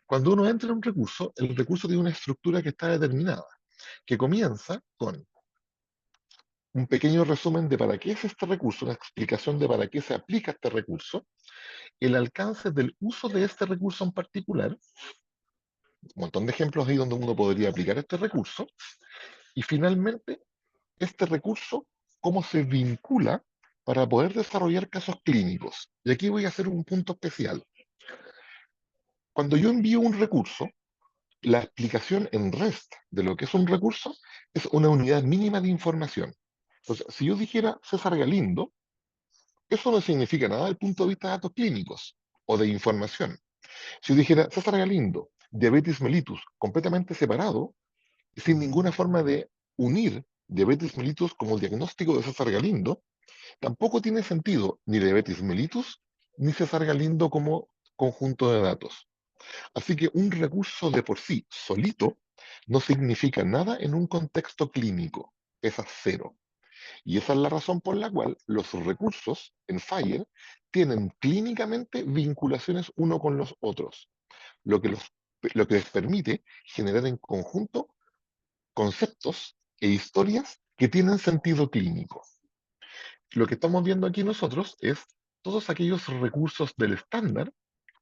Speaker 5: Cuando uno entra a un recurso, el recurso tiene una estructura que está determinada, que comienza con un pequeño resumen de para qué es este recurso, una explicación de para qué se aplica este recurso, el alcance del uso de este recurso en particular, un montón de ejemplos ahí donde uno podría aplicar este recurso, y finalmente este recurso, cómo se vincula para poder desarrollar casos clínicos. Y aquí voy a hacer un punto especial. Cuando yo envío un recurso, la explicación en REST de lo que es un recurso es una unidad mínima de información. Entonces, si yo dijera César Galindo, eso no significa nada desde el punto de vista de datos clínicos o de información. Si yo dijera César Galindo, diabetes mellitus, completamente separado, sin ninguna forma de unir diabetes mellitus como diagnóstico de César Galindo, tampoco tiene sentido ni diabetes mellitus ni César Galindo como conjunto de datos. Así que un recurso de por sí, solito, no significa nada en un contexto clínico. Pesa cero. Y esa es la razón por la cual los recursos en Fire tienen clínicamente vinculaciones uno con los otros, lo que, lo que les permite generar en conjunto conceptos e historias que tienen sentido clínico. Lo que estamos viendo aquí nosotros es todos aquellos recursos del estándar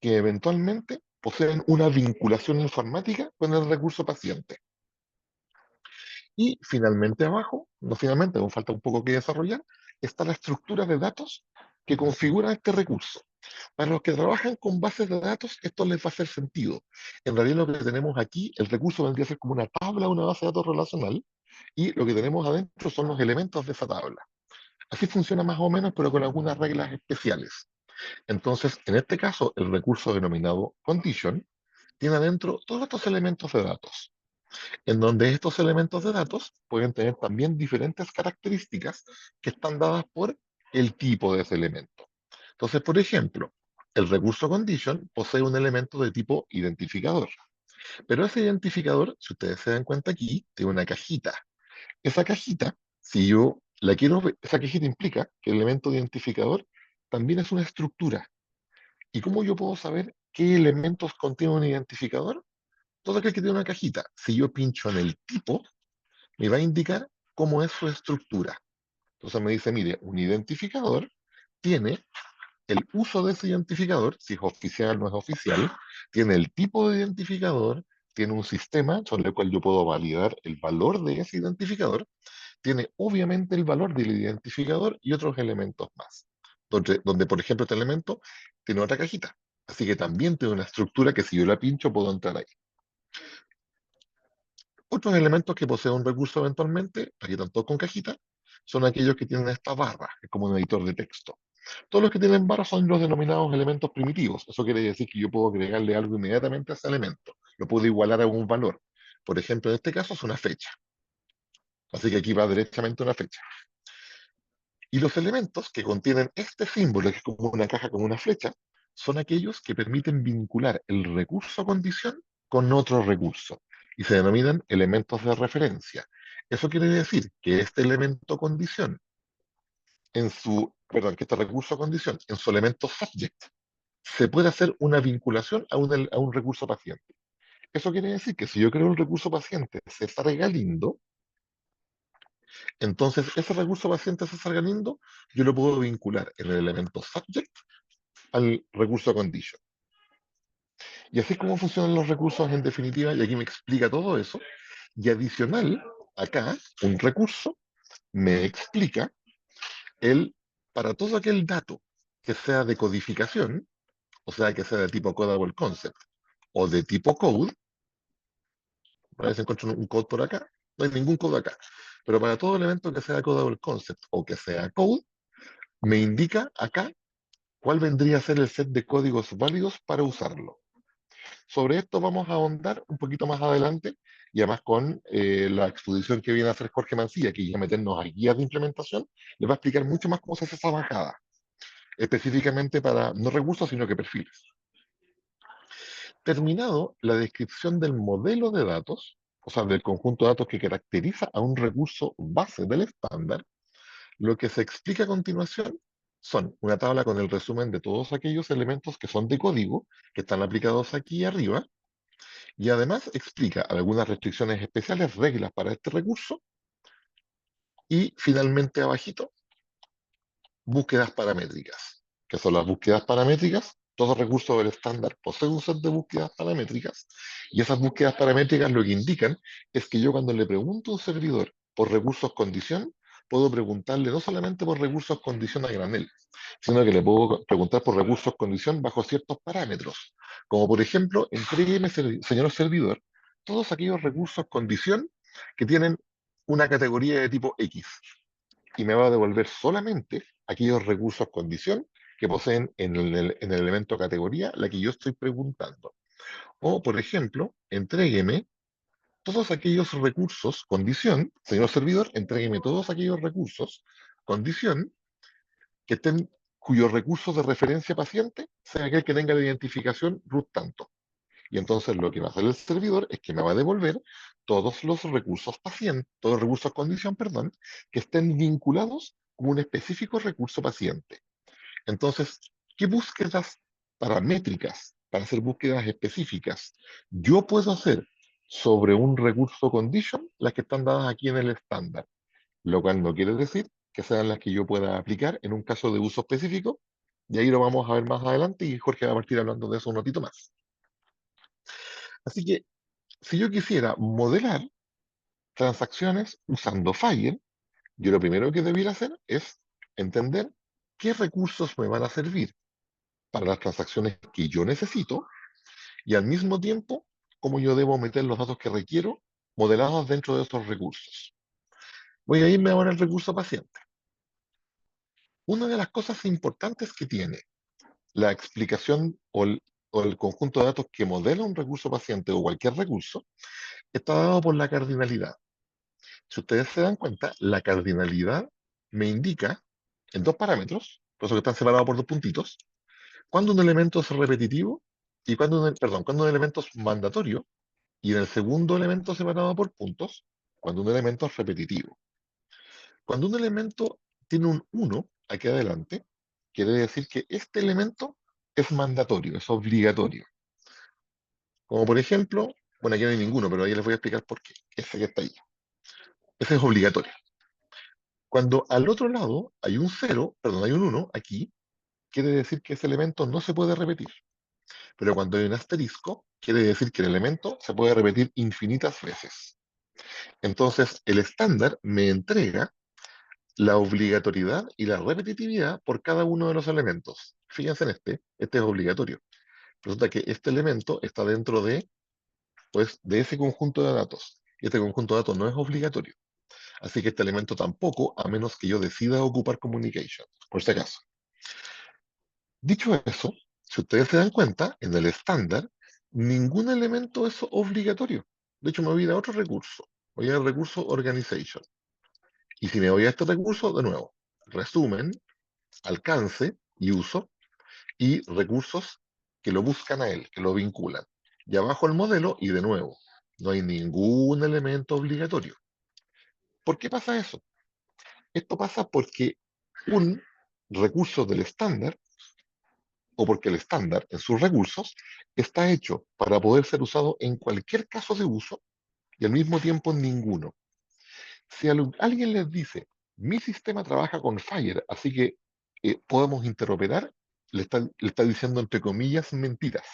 Speaker 5: que eventualmente poseen una vinculación informática con el recurso paciente. Y finalmente abajo, no finalmente, aún falta un poco que desarrollar, está la estructura de datos que configura este recurso. Para los que trabajan con bases de datos, esto les va a hacer sentido. En realidad lo que tenemos aquí, el recurso vendría a ser como una tabla, una base de datos relacional, y lo que tenemos adentro son los elementos de esa tabla. Así funciona más o menos, pero con algunas reglas especiales. Entonces, en este caso, el recurso denominado condition tiene adentro todos estos elementos de datos, en donde estos elementos de datos pueden tener también diferentes características que están dadas por el tipo de ese elemento. Entonces, por ejemplo, el recurso condition posee un elemento de tipo identificador, pero ese identificador, si ustedes se dan cuenta aquí, tiene una cajita. Esa cajita, si yo la quiero, esa cajita implica que el elemento identificador también es una estructura. ¿Y cómo yo puedo saber qué elementos contiene un identificador? Todo aquel que tiene una cajita, si yo pincho en el tipo, me va a indicar cómo es su estructura. Entonces me dice, mire, un identificador tiene el uso de ese identificador, si es oficial o no es oficial, tiene el tipo de identificador, tiene un sistema sobre el cual yo puedo validar el valor de ese identificador, tiene obviamente el valor del identificador y otros elementos más. Donde, por ejemplo, este elemento tiene otra cajita. Así que también tiene una estructura que si yo la pincho puedo entrar ahí. Otros elementos que posee un recurso eventualmente, aquí están todos con cajita, son aquellos que tienen esta barra, que es como un editor de texto. Todos los que tienen barras son los denominados elementos primitivos. Eso quiere decir que yo puedo agregarle algo inmediatamente a ese elemento. Lo puedo igualar a un valor. Por ejemplo, en este caso es una fecha. Así que aquí va derechamente una fecha. Y los elementos que contienen este símbolo, que es como una caja con una flecha, son aquellos que permiten vincular el recurso condición con otro recurso y se denominan elementos de referencia. Eso quiere decir que este elemento condición, que este recurso condición, en su elemento subject, se puede hacer una vinculación a un recurso paciente. Eso quiere decir que si yo creo un recurso paciente César Galindo, entonces ese recurso paciente César Galindo, yo lo puedo vincular en el elemento subject al recurso condition. Y así es como funcionan los recursos en definitiva, y aquí me explica todo eso. Y adicional, acá, un recurso me explica para todo aquel dato que sea de codificación, o sea, que sea de tipo codable concept, o de tipo code, a veces encuentro un code por acá, no hay ningún code acá, pero para todo elemento que sea codable concept o que sea code, me indica acá cuál vendría a ser el set de códigos válidos para usarlo. Sobre esto vamos a ahondar un poquito más adelante y además con la exposición que viene a hacer Jorge Mancilla, que ya meternos a guías de implementación, les va a explicar mucho más cómo se hace esa bajada, específicamente para no recursos, sino que perfiles. Terminado la descripción del modelo de datos, o sea, del conjunto de datos que caracteriza a un recurso base del estándar, lo que se explica a continuación son una tabla con el resumen de todos aquellos elementos que son de código, que están aplicados aquí arriba, y además explica algunas restricciones especiales, reglas para este recurso, Y finalmente abajito, búsquedas paramétricas. ¿Qué son las búsquedas paramétricas? Todo recurso del estándar posee un set de búsquedas paramétricas y esas búsquedas paramétricas lo que indican es que yo cuando le pregunto a un servidor por recursos condición, puedo preguntarle no solamente por recursos condición a granel, sino que le puedo preguntar por recursos condición bajo ciertos parámetros. Como por ejemplo, entrégueme, señor servidor, todos aquellos recursos condición que tienen una categoría de tipo X y me va a devolver solamente aquellos recursos condición que poseen en el elemento categoría la que yo estoy preguntando. O, por ejemplo, entrégueme todos aquellos recursos condición, señor servidor, entrégueme todos aquellos recursos condición que estén, cuyos recursos de referencia paciente sea aquel que tenga la identificación root tanto. Y entonces lo que va a hacer el servidor es que me va a devolver todos los recursos paciente, todos los recursos condición, perdón, que estén vinculados con un específico recurso paciente. Entonces, ¿qué búsquedas paramétricas para hacer búsquedas específicas yo puedo hacer sobre un recurso condition? Las que están dadas aquí en el estándar, lo cual no quiere decir que sean las que yo pueda aplicar en un caso de uso específico, y ahí lo vamos a ver más adelante y Jorge va a partir hablando de eso un ratito más. Así que si yo quisiera modelar transacciones usando Fire, yo lo primero que debiera hacer es entender qué recursos me van a servir para las transacciones que yo necesito y al mismo tiempo cómo yo debo meter los datos que requiero modelados dentro de esos recursos. Voy a irme ahora al recurso paciente. Una de las cosas importantes que tiene la explicación o el conjunto de datos que modela un recurso paciente o cualquier recurso está dado por la cardinalidad. Si ustedes se dan cuenta, la cardinalidad me indica en dos parámetros, por eso que están separados por dos puntitos, cuando un elemento es repetitivo y cuando un elemento es mandatorio, y en el segundo elemento separado por puntos, cuando un elemento es repetitivo. Cuando un elemento tiene un 1 aquí adelante, quiere decir que este elemento es mandatorio, es obligatorio. Como por ejemplo, bueno, aquí no hay ninguno, pero ahí les voy a explicar por qué. Ese que está ahí. Ese es obligatorio. Cuando al otro lado hay un 0, perdón, hay un 1 aquí, quiere decir que ese elemento no se puede repetir. Pero cuando hay un asterisco, quiere decir que el elemento se puede repetir infinitas veces. Entonces, el estándar me entrega la obligatoriedad y la repetitividad por cada uno de los elementos. Fíjense en este es obligatorio. Resulta que este elemento está dentro de, pues, de ese conjunto de datos. Y este conjunto de datos no es obligatorio. Así que este elemento tampoco, a menos que yo decida ocupar communication, por si acaso. Dicho eso, si ustedes se dan cuenta, en el estándar, ningún elemento es obligatorio. De hecho, me voy a ir a otro recurso. Voy al recurso organization. Y si me voy a este recurso, de nuevo, resumen, alcance y uso, y recursos que lo buscan a él, que lo vinculan. Y abajo el modelo, y de nuevo, no hay ningún elemento obligatorio. ¿Por qué pasa eso? Esto pasa porque un recurso del estándar, o porque el estándar en sus recursos, está hecho para poder ser usado en cualquier caso de uso y al mismo tiempo en ninguno. Si alguien les dice, mi sistema trabaja con Fire, así que podemos interoperar, le está diciendo entre comillas mentiras,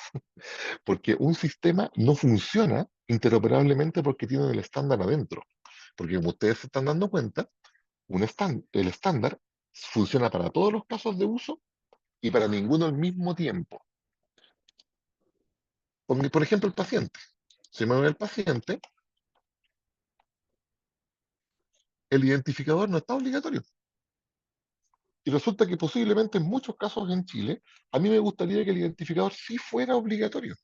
Speaker 5: porque un sistema no funciona interoperablemente porque tiene el estándar adentro. Porque como ustedes se están dando cuenta, el estándar funciona para todos los casos de uso y para ninguno al mismo tiempo. Por ejemplo, el paciente. Si me voy al paciente, el identificador no está obligatorio. Y resulta que posiblemente en muchos casos en Chile, a mí me gustaría que el identificador sí fuera obligatorio.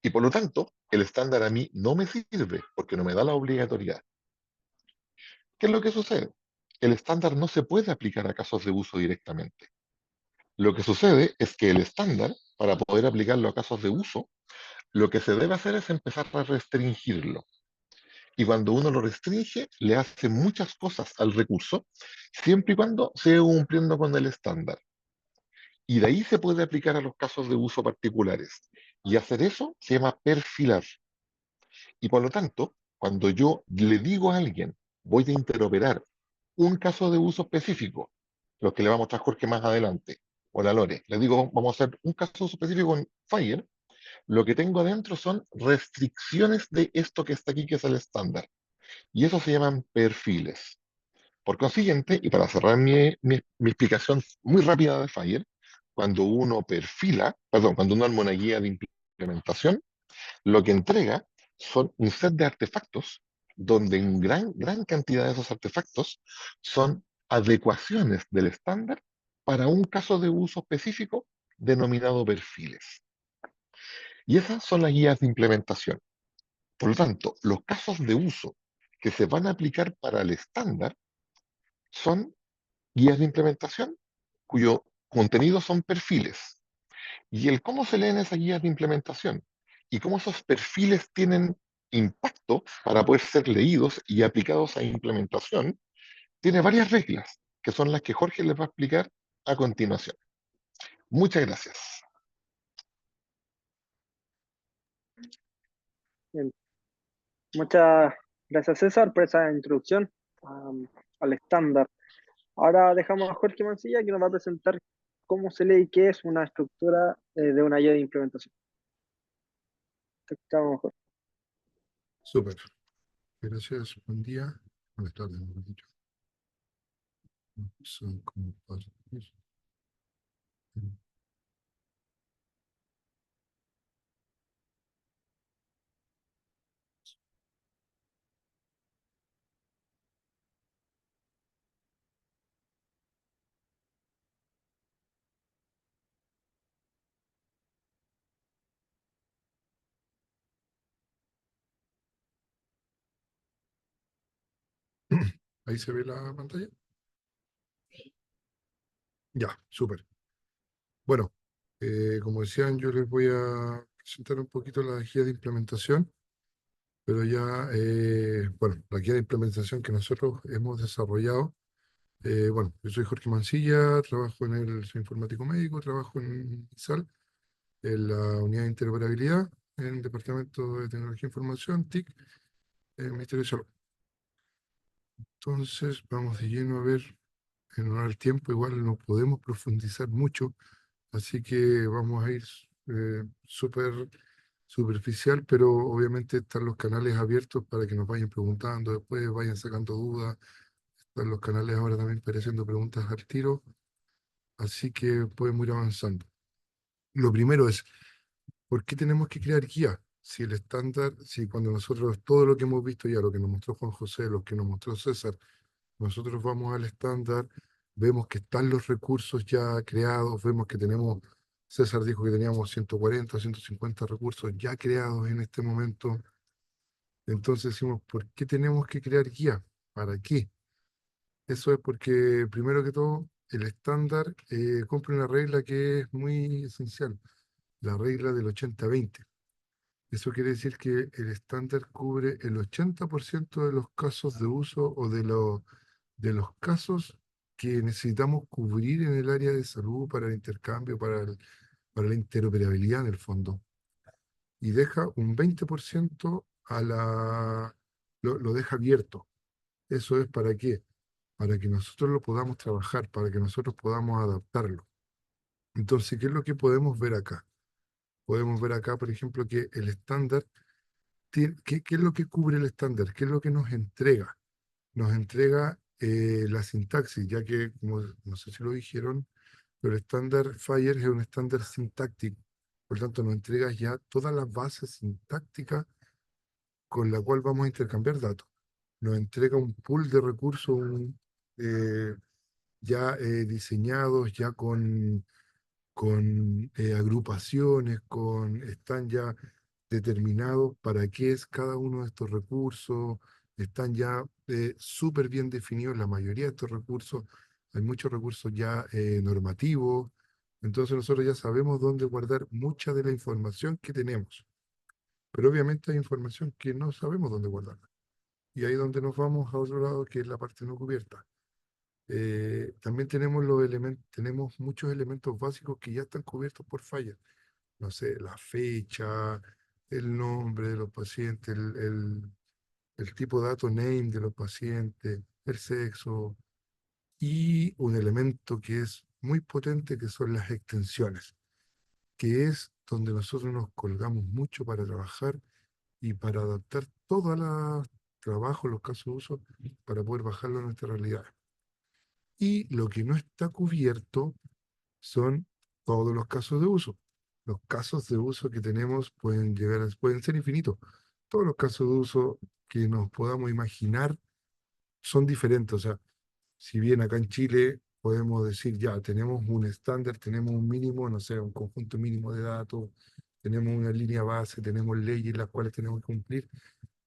Speaker 5: Y por lo tanto, el estándar a mí no me sirve porque no me da la obligatoriedad. ¿Qué es lo que sucede? El estándar no se puede aplicar a casos de uso directamente. Lo que sucede es que el estándar, para poder aplicarlo a casos de uso, lo que se debe hacer es empezar a restringirlo. Y cuando uno lo restringe, le hace muchas cosas al recurso, siempre y cuando siga cumpliendo con el estándar. Y de ahí se puede aplicar a los casos de uso particulares. Y hacer eso se llama perfilar. Y por lo tanto, cuando yo le digo a alguien voy a interoperar un caso de uso específico, lo que le va a mostrar Jorge más adelante, o la Lore. Les digo, vamos a hacer un caso de uso específico en Fire. Lo que tengo adentro son restricciones de esto que está aquí, que es el estándar. Y eso se llaman perfiles. Por consiguiente, y para cerrar mi explicación muy rápida de Fire, cuando uno perfila, perdón, cuando uno arma una guía de implementación, lo que entrega son un set de artefactos donde en gran cantidad de esos artefactos son adecuaciones del estándar para un caso de uso específico denominado perfiles. Y esas son las guías de implementación. Por lo tanto, los casos de uso que se van a aplicar para el estándar son guías de implementación cuyo contenido son perfiles. Y el cómo se leen esas guías de implementación y cómo esos perfiles tienen impacto para poder ser leídos y aplicados a implementación, tiene varias reglas, que son las que Jorge les va a explicar a continuación. Muchas gracias.
Speaker 1: Bien. Muchas gracias, César, por esa introducción al estándar. Ahora dejamos a Jorge Mancilla, que nos va a presentar cómo se lee y qué es una estructura de una guía de implementación. Te escuchamos, Jorge.
Speaker 7: Súper. Gracias. Buen día. Buenas tardes, mejor dicho. Son como partes. Ahí se ve la pantalla. Ya, súper. Bueno, como decían, yo les voy a presentar un poquito la guía de implementación, pero ya, bueno, la guía de implementación que nosotros hemos desarrollado. Bueno, yo soy Jorge Mancilla, trabajo soy informático médico, trabajo en ISAL, en la unidad de interoperabilidad, en el Departamento de Tecnología e Información, TIC, en el Ministerio de Salud. Entonces, vamos de lleno a ver, en honor al tiempo, igual no podemos profundizar mucho, así que vamos a ir súper superficial, pero obviamente están los canales abiertos para que nos vayan preguntando, después vayan sacando dudas, están los canales ahora también apareciendo preguntas al tiro, así que podemos ir avanzando. Lo primero es, ¿por qué tenemos que crear guía? Si el estándar, si cuando nosotros, todo lo que hemos visto ya, lo que nos mostró Juan José, lo que nos mostró César, nosotros vamos al estándar, vemos que están los recursos ya creados, vemos que tenemos, César dijo que teníamos 140, 150 recursos ya creados en este momento. Entonces decimos, ¿por qué tenemos que crear guía? ¿Para qué? Eso es porque, primero que todo, el estándar cumple una regla que es muy esencial, la regla del 80-20. Eso quiere decir que el estándar cubre el 80% de los casos de uso o de los casos que necesitamos cubrir en el área de salud para el intercambio, para la interoperabilidad en el fondo. Y deja un 20% lo deja abierto. ¿Eso es para qué? Para que nosotros lo podamos trabajar, para que nosotros podamos adaptarlo. Entonces, ¿qué es lo que podemos ver acá? Podemos ver acá, por ejemplo, que el estándar, ¿qué es lo que cubre el estándar? ¿Qué es lo que nos entrega? Nos entrega la sintaxis, ya que, como no sé si lo dijeron, pero el estándar Fire es un estándar sintáctico. Por lo tanto, nos entrega ya todas las bases sintácticas con la cual vamos a intercambiar datos. Nos entrega un pool de recursos eh, ya diseñados, ya con agrupaciones, están ya determinados para qué es cada uno de estos recursos, están ya súper bien definidos la mayoría de estos recursos, hay muchos recursos ya normativos, entonces nosotros ya sabemos dónde guardar mucha de la información que tenemos, pero obviamente hay información que no sabemos dónde guardarla, y ahí es donde nos vamos a otro lado, que es la parte no cubierta. También tenemos los elementos, tenemos muchos elementos básicos que ya están cubiertos por fallas. No sé, la fecha, el nombre de los pacientes, el tipo de dato name de los pacientes, el sexo, y un elemento que es muy potente, que son las extensiones, que es donde nosotros nos colgamos mucho para trabajar y para adaptar todos los trabajos, los casos de uso, para poder bajarlo a nuestra realidad. Y lo que no está cubierto son todos los casos de uso. Los casos de uso que tenemos pueden ser infinitos. Todos los casos de uso que nos podamos imaginar son diferentes. O sea, si bien acá en Chile podemos decir, ya, tenemos un estándar, tenemos un mínimo, no sé, un conjunto mínimo de datos, tenemos una línea base, tenemos leyes las cuales tenemos que cumplir,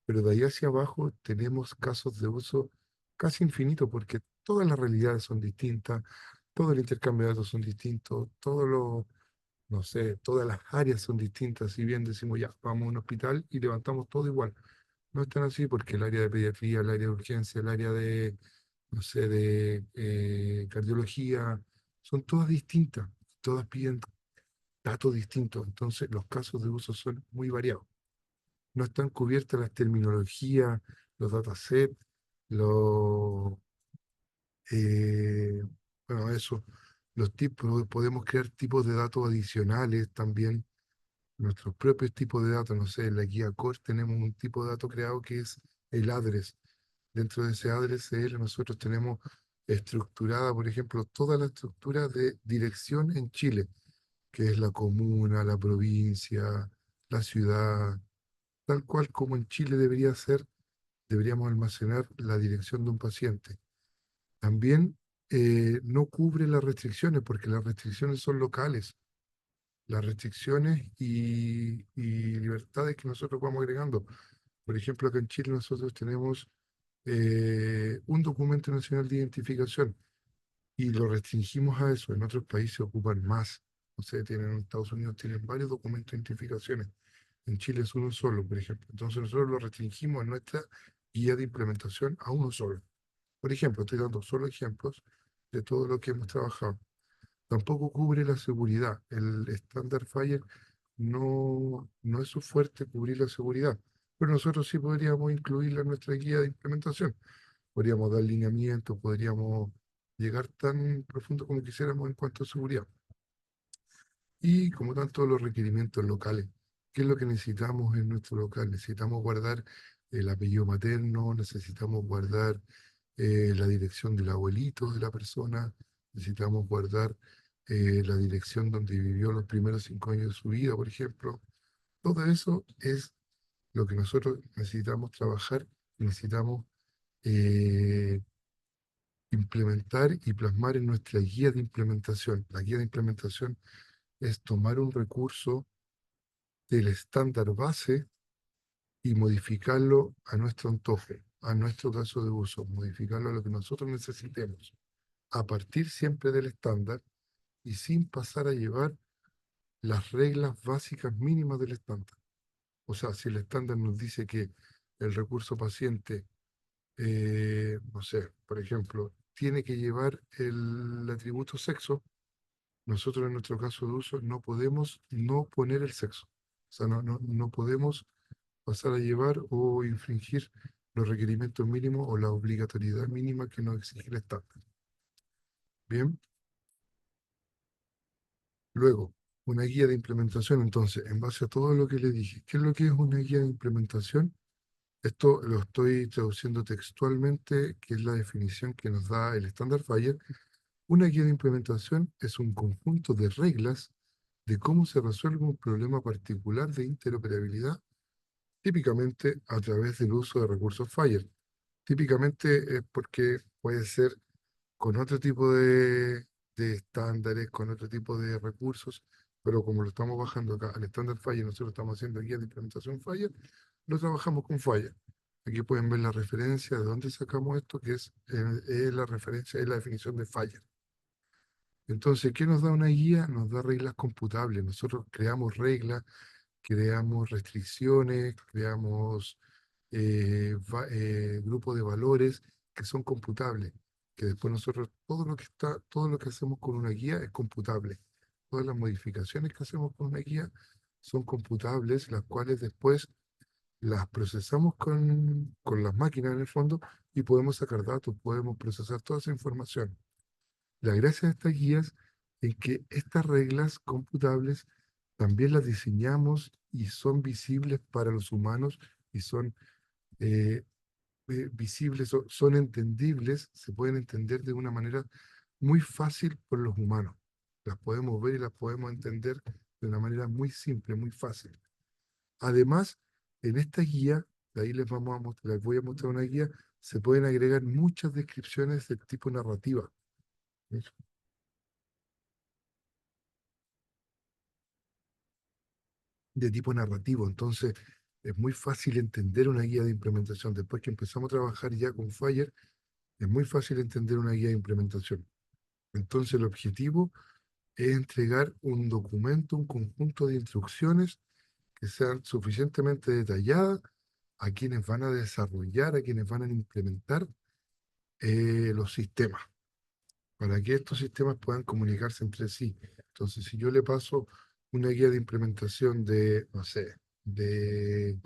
Speaker 7: pero de ahí hacia abajo tenemos casos de uso casi infinitos porque todas las realidades son distintas, todo el intercambio de datos son distintos, no sé, todas las áreas son distintas. Si bien decimos, ya, vamos a un hospital y levantamos todo igual. No es tan así porque el área de pediatría, el área de urgencia, el área de, no sé, de cardiología, son todas distintas, todas piden datos distintos. Entonces, los casos de uso son muy variados. No están cubiertas las terminologías, los datasets, los, eh, bueno, eso, los tipos, podemos crear tipos de datos adicionales también, nuestros propios tipos de datos, no sé, en la guía Core tenemos un tipo de dato creado que es el address. Dentro de ese address nosotros tenemos estructurada, por ejemplo, toda la estructura de dirección en Chile, que es la comuna, la provincia, la ciudad, tal cual como en Chile debería ser, deberíamos almacenar la dirección de un paciente. También no cubre las restricciones, porque las restricciones son locales. Las restricciones y libertades que nosotros vamos agregando. Por ejemplo, acá en Chile nosotros tenemos un documento nacional de identificación y lo restringimos a eso. En otros países ocupan más. No sé, en Estados Unidos tienen varios documentos de identificaciones. En Chile es uno solo, por ejemplo. Entonces nosotros lo restringimos en nuestra guía de implementación a uno solo. Por ejemplo, estoy dando solo ejemplos de todo lo que hemos trabajado. Tampoco cubre la seguridad. El estándar Fire no es su fuerte cubrir la seguridad, pero nosotros sí podríamos incluirla en nuestra guía de implementación. Podríamos dar lineamientos, podríamos llegar tan profundo como quisiéramos en cuanto a seguridad. Y como tanto los requerimientos locales, ¿qué es lo que necesitamos en nuestro local? Necesitamos guardar el apellido materno, necesitamos guardar la dirección del abuelito de la persona, necesitamos guardar la dirección donde vivió los primeros 5 años de su vida, por ejemplo. Todo eso es lo que nosotros necesitamos trabajar, necesitamos eh, implementar y plasmar en nuestra guía de implementación. La guía de implementación es tomar un recurso del estándar base y modificarlo a nuestro antojo, a nuestro caso de uso, modificarlo a lo que nosotros necesitemos, a partir siempre del estándar y sin pasar a llevar las reglas básicas mínimas del estándar. O sea, si el estándar nos dice que el recurso paciente, no sé, por ejemplo, tiene que llevar el atributo sexo, nosotros en nuestro caso de uso no podemos no poner el sexo. O sea, no podemos pasar a llevar o infringir los requerimientos mínimos o la obligatoriedad mínima que nos exige el estándar. Bien. Luego, una guía de implementación, entonces, en base a todo lo que le dije, ¿qué es lo que es una guía de implementación? Esto lo estoy traduciendo textualmente, que es la definición que nos da el estándar Fire. Una guía de implementación es un conjunto de reglas de cómo se resuelve un problema particular de interoperabilidad, típicamente a través del uso de recursos Fire. Típicamente es porque puede ser con otro tipo de estándares, con otro tipo de recursos, pero como lo estamos bajando acá al estándar Fire, nosotros estamos haciendo guía de implementación Fire, lo trabajamos con Fire. Aquí pueden ver la referencia de dónde sacamos esto, que es la referencia, es la definición de Fire. Entonces, ¿qué nos da una guía? Nos da reglas computables. Nosotros creamos reglas, creamos restricciones, creamos grupos de valores que son computables, que después nosotros, todo lo que hacemos con una guía es computable. Todas las modificaciones que hacemos con una guía son computables, las cuales después las procesamos con las máquinas en el fondo y podemos sacar datos, podemos procesar toda esa información. La gracia de estas guías es que estas reglas computables también las diseñamos y son visibles para los humanos y son eh, visibles, son entendibles, se pueden entender de una manera muy fácil por los humanos. Las podemos ver y las podemos entender de una manera muy simple, muy fácil. Además, en esta guía, de ahí les voy a mostrar una guía, se pueden agregar muchas descripciones de tipo narrativa. ¿Sí? De tipo narrativo. Entonces, es muy fácil entender una guía de implementación. Después que empezamos a trabajar ya con Fire, es muy fácil entender una guía de implementación. Entonces, el objetivo es entregar un documento, un conjunto de instrucciones que sean suficientemente detalladas a quienes van a desarrollar, a quienes van a implementar los sistemas, para que estos sistemas puedan comunicarse entre sí. Entonces, si yo le paso una guía de implementación de, no sé, del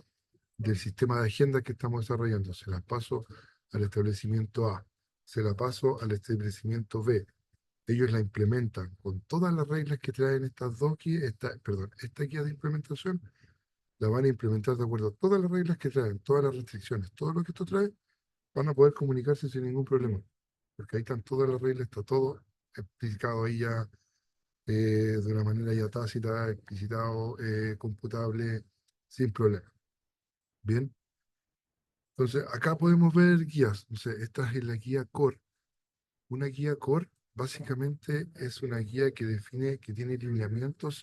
Speaker 7: sistema de agendas que estamos desarrollando, se la paso al establecimiento A, se la paso al establecimiento B, ellos la implementan con todas las reglas que traen estas dos guías, esta guía de implementación, la van a implementar de acuerdo a todas las reglas que traen, todas las restricciones, todo lo que esto trae, van a poder comunicarse sin ningún problema, porque ahí están todas las reglas, está todo explicado ahí ya de una manera ya tácita, explicitado, computable, sin problema. Bien, entonces acá podemos ver guías, no sé, esta es la guía Core. Una guía Core básicamente es una guía que define, que tiene lineamientos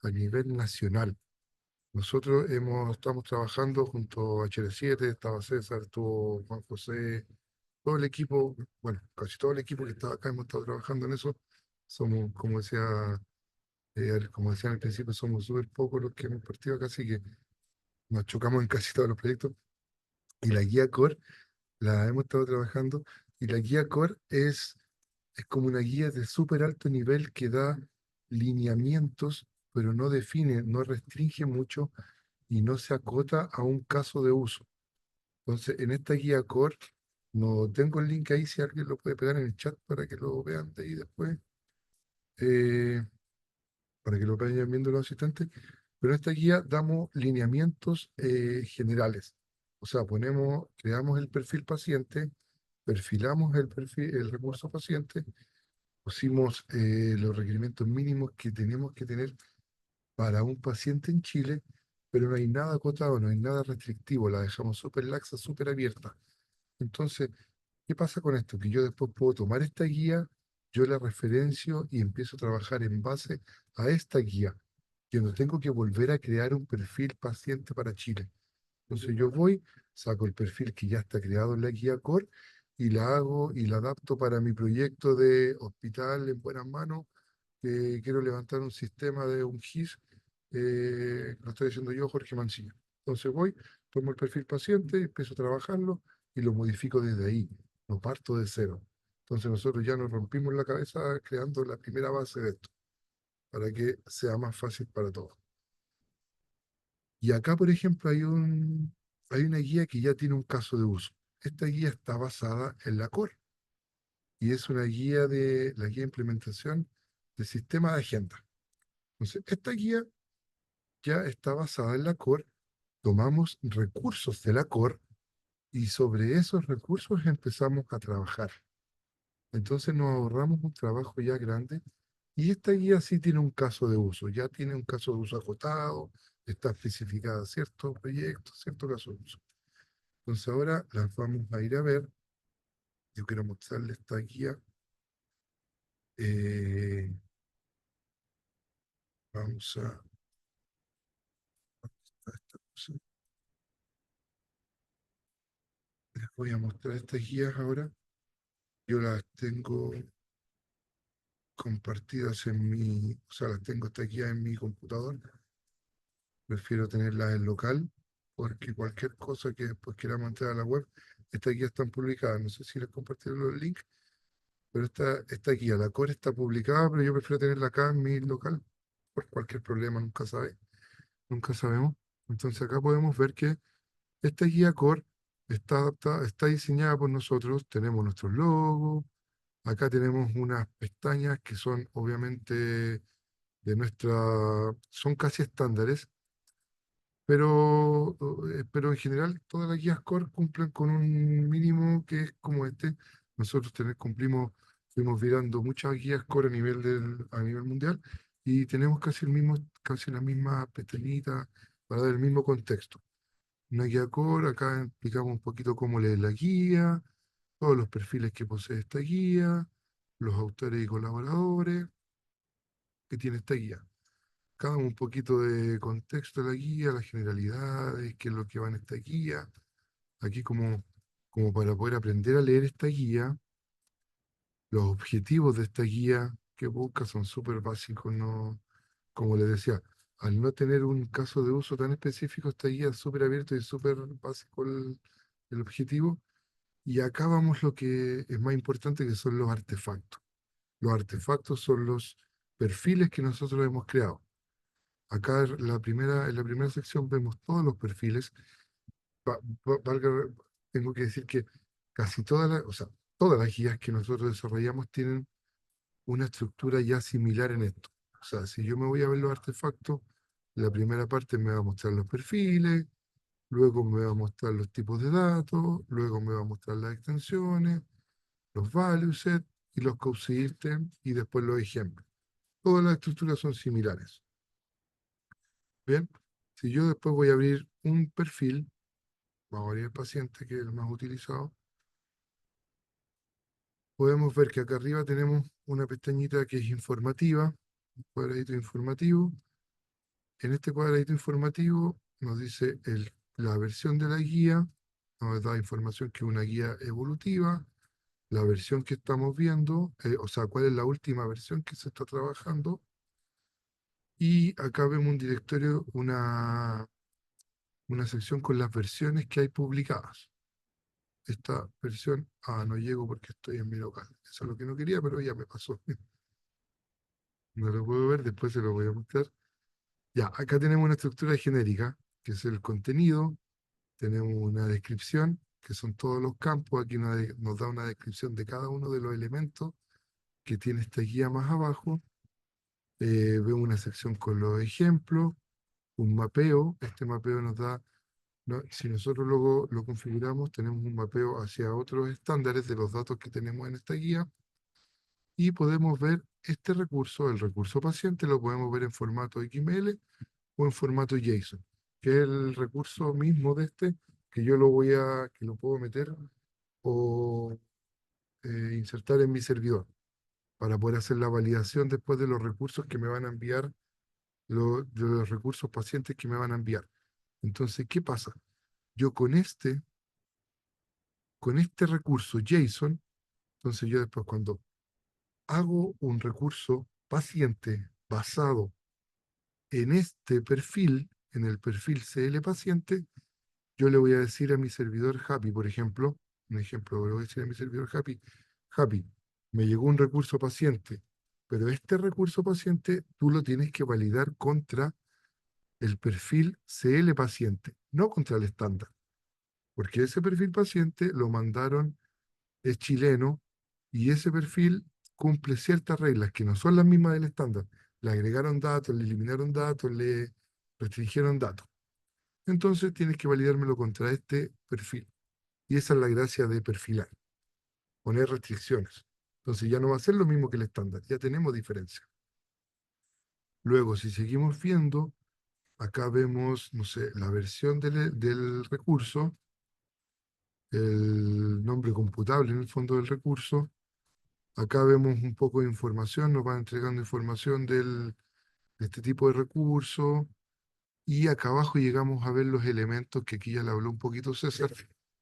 Speaker 7: a nivel nacional. Nosotros estamos trabajando junto a HR7, estaba César, estuvo Juan José, todo el equipo, bueno, casi todo el equipo que está acá hemos estado trabajando en eso. Somos, como decían al principio, somos súper pocos los que hemos partido acá, así que nos chocamos en casi todos los proyectos. Y la guía Core la hemos estado trabajando, y la guía Core es como una guía de súper alto nivel que da lineamientos, pero no define, no restringe mucho y no se acota a un caso de uso. Entonces, en esta guía Core, no tengo el link ahí, si alguien lo puede pegar en el chat para que lo vean de ahí después, eh, para que lo vayan viendo los asistentes, pero en esta guía damos lineamientos generales. O sea, creamos el perfil paciente, perfilamos el recurso paciente, pusimos los requerimientos mínimos que tenemos que tener para un paciente en Chile, pero no hay nada acotado, no hay nada restrictivo, la dejamos súper laxa, súper abierta. Entonces, ¿qué pasa con esto? Que yo después puedo tomar esta guía, yo la referencio y empiezo a trabajar en base a esta guía. Yo no tengo que volver a crear un perfil paciente para Chile. Entonces yo voy, saco el perfil que ya está creado en la guía Core y la hago y la adapto para mi proyecto de hospital en buenas manos, que quiero levantar un sistema de un GIS, lo estoy haciendo yo, Jorge Mancilla. Entonces voy, tomo el perfil paciente, empiezo a trabajarlo y lo modifico desde ahí, no parto de cero. Entonces nosotros ya nos rompimos la cabeza creando la primera base de esto, para que sea más fácil para todos. Y acá, por ejemplo, hay una guía que ya tiene un caso de uso. Esta guía está basada en la Core y es una guía la guía de implementación del sistema de agenda. Entonces, esta guía ya está basada en la Core, tomamos recursos de la Core y sobre esos recursos empezamos a trabajar. Entonces nos ahorramos un trabajo ya grande y esta guía sí tiene un caso de uso, ya tiene un caso de uso acotado, está especificada cierto proyecto, cierto caso de uso. Entonces ahora las vamos a ir a ver. Yo quiero mostrarles esta guía. Eh, vamos a esta cosa. Les voy a mostrar estas guías ahora. Yo las tengo compartidas o sea, las tengo esta guía en mi computador. Prefiero tenerlas en local, porque cualquier cosa que después queramos entrar a la web, estas guías están publicadas. No sé si les compartieron los links, pero esta guía, la Core está publicada, pero yo prefiero tenerla acá en mi local, por cualquier problema, nunca sabemos. Entonces acá podemos ver que Esta guía core está diseñada por nosotros, tenemos nuestros logos, acá tenemos unas pestañas que son obviamente son casi estándares, pero en general todas las guías core cumplen con un mínimo que es como este. Nosotros fuimos virando muchas guías core a nivel mundial y tenemos casi la misma pestañita para dar el mismo contexto. Una guía core, acá explicamos un poquito cómo leer la guía, todos los perfiles que posee esta guía, los autores y colaboradores que tiene esta guía. Cada un poquito de contexto de la guía, las generalidades, qué es lo que va en esta guía. Aquí como para poder aprender a leer esta guía, los objetivos de esta guía que busca son súper básicos, ¿no? Como les decía, al no tener un caso de uso tan específico, esta guía es súper abierto y súper básico el objetivo. Y acá vamos lo que es más importante, que son los artefactos. Los artefactos son los perfiles que nosotros hemos creado. Acá en la primera sección vemos todos los perfiles. Va- valga- Tengo que decir que casi o sea, todas las guías que nosotros desarrollamos tienen una estructura ya similar en esto. O sea, si yo me voy a ver los artefactos, la primera parte me va a mostrar los perfiles, luego me va a mostrar los tipos de datos, luego me va a mostrar las extensiones, los value set y los cause items y después los ejemplos. Todas las estructuras son similares. Bien, si yo después voy a abrir un perfil, vamos a abrir el paciente, que es el más utilizado, podemos ver que acá arriba tenemos una pestañita que es informativa, un cuadradito informativo. En este cuadradito informativo nos dice la versión de la guía, nos da información que es una guía evolutiva, la versión que estamos viendo, o sea, cuál es la última versión que se está trabajando. Y acá vemos un directorio, una sección con las versiones que hay publicadas. Esta versión, no llego porque estoy en mi local. Eso es lo que no quería, pero ya me pasó. No lo puedo ver, después se lo voy a mostrar. Ya, acá tenemos una estructura genérica, que es el contenido. Tenemos una descripción, que son todos los campos. Aquí nos da una descripción de cada uno de los elementos que tiene esta guía más abajo. Vemos una sección con los ejemplos, un mapeo. Este mapeo nos da, si nosotros luego lo configuramos, tenemos un mapeo hacia otros estándares de los datos que tenemos en esta guía y podemos ver este recurso, el recurso paciente, lo podemos ver en formato XML o en formato JSON, que es el recurso mismo de este, que que lo puedo meter o insertar en mi servidor para poder hacer la validación después de los recursos que me van a enviar, de los recursos pacientes que me van a enviar. Entonces, ¿qué pasa? Yo con este recurso JSON, entonces yo después cuando hago un recurso paciente basado en este perfil, en el perfil CL paciente, yo le voy a decir a mi servidor Happy, por ejemplo, un ejemplo, le voy a decir a mi servidor Happy, me llegó un recurso paciente, pero este recurso paciente tú lo tienes que validar contra el perfil CL paciente, no contra el estándar, porque ese perfil paciente lo mandaron, es chileno, y ese perfil cumple ciertas reglas que no son las mismas del estándar. Le agregaron datos, le eliminaron datos, le restringieron datos. Entonces tienes que validármelo contra este perfil. Y esa es la gracia de perfilar, poner restricciones. Entonces ya no va a ser lo mismo que el estándar, ya tenemos diferencia. Luego, si seguimos viendo, acá vemos, no sé, la versión del recurso, el nombre computable en el fondo del recurso. Acá vemos un poco de información, nos van entregando información de este tipo de recursos. Y acá abajo llegamos a ver los elementos que aquí ya le habló un poquito César.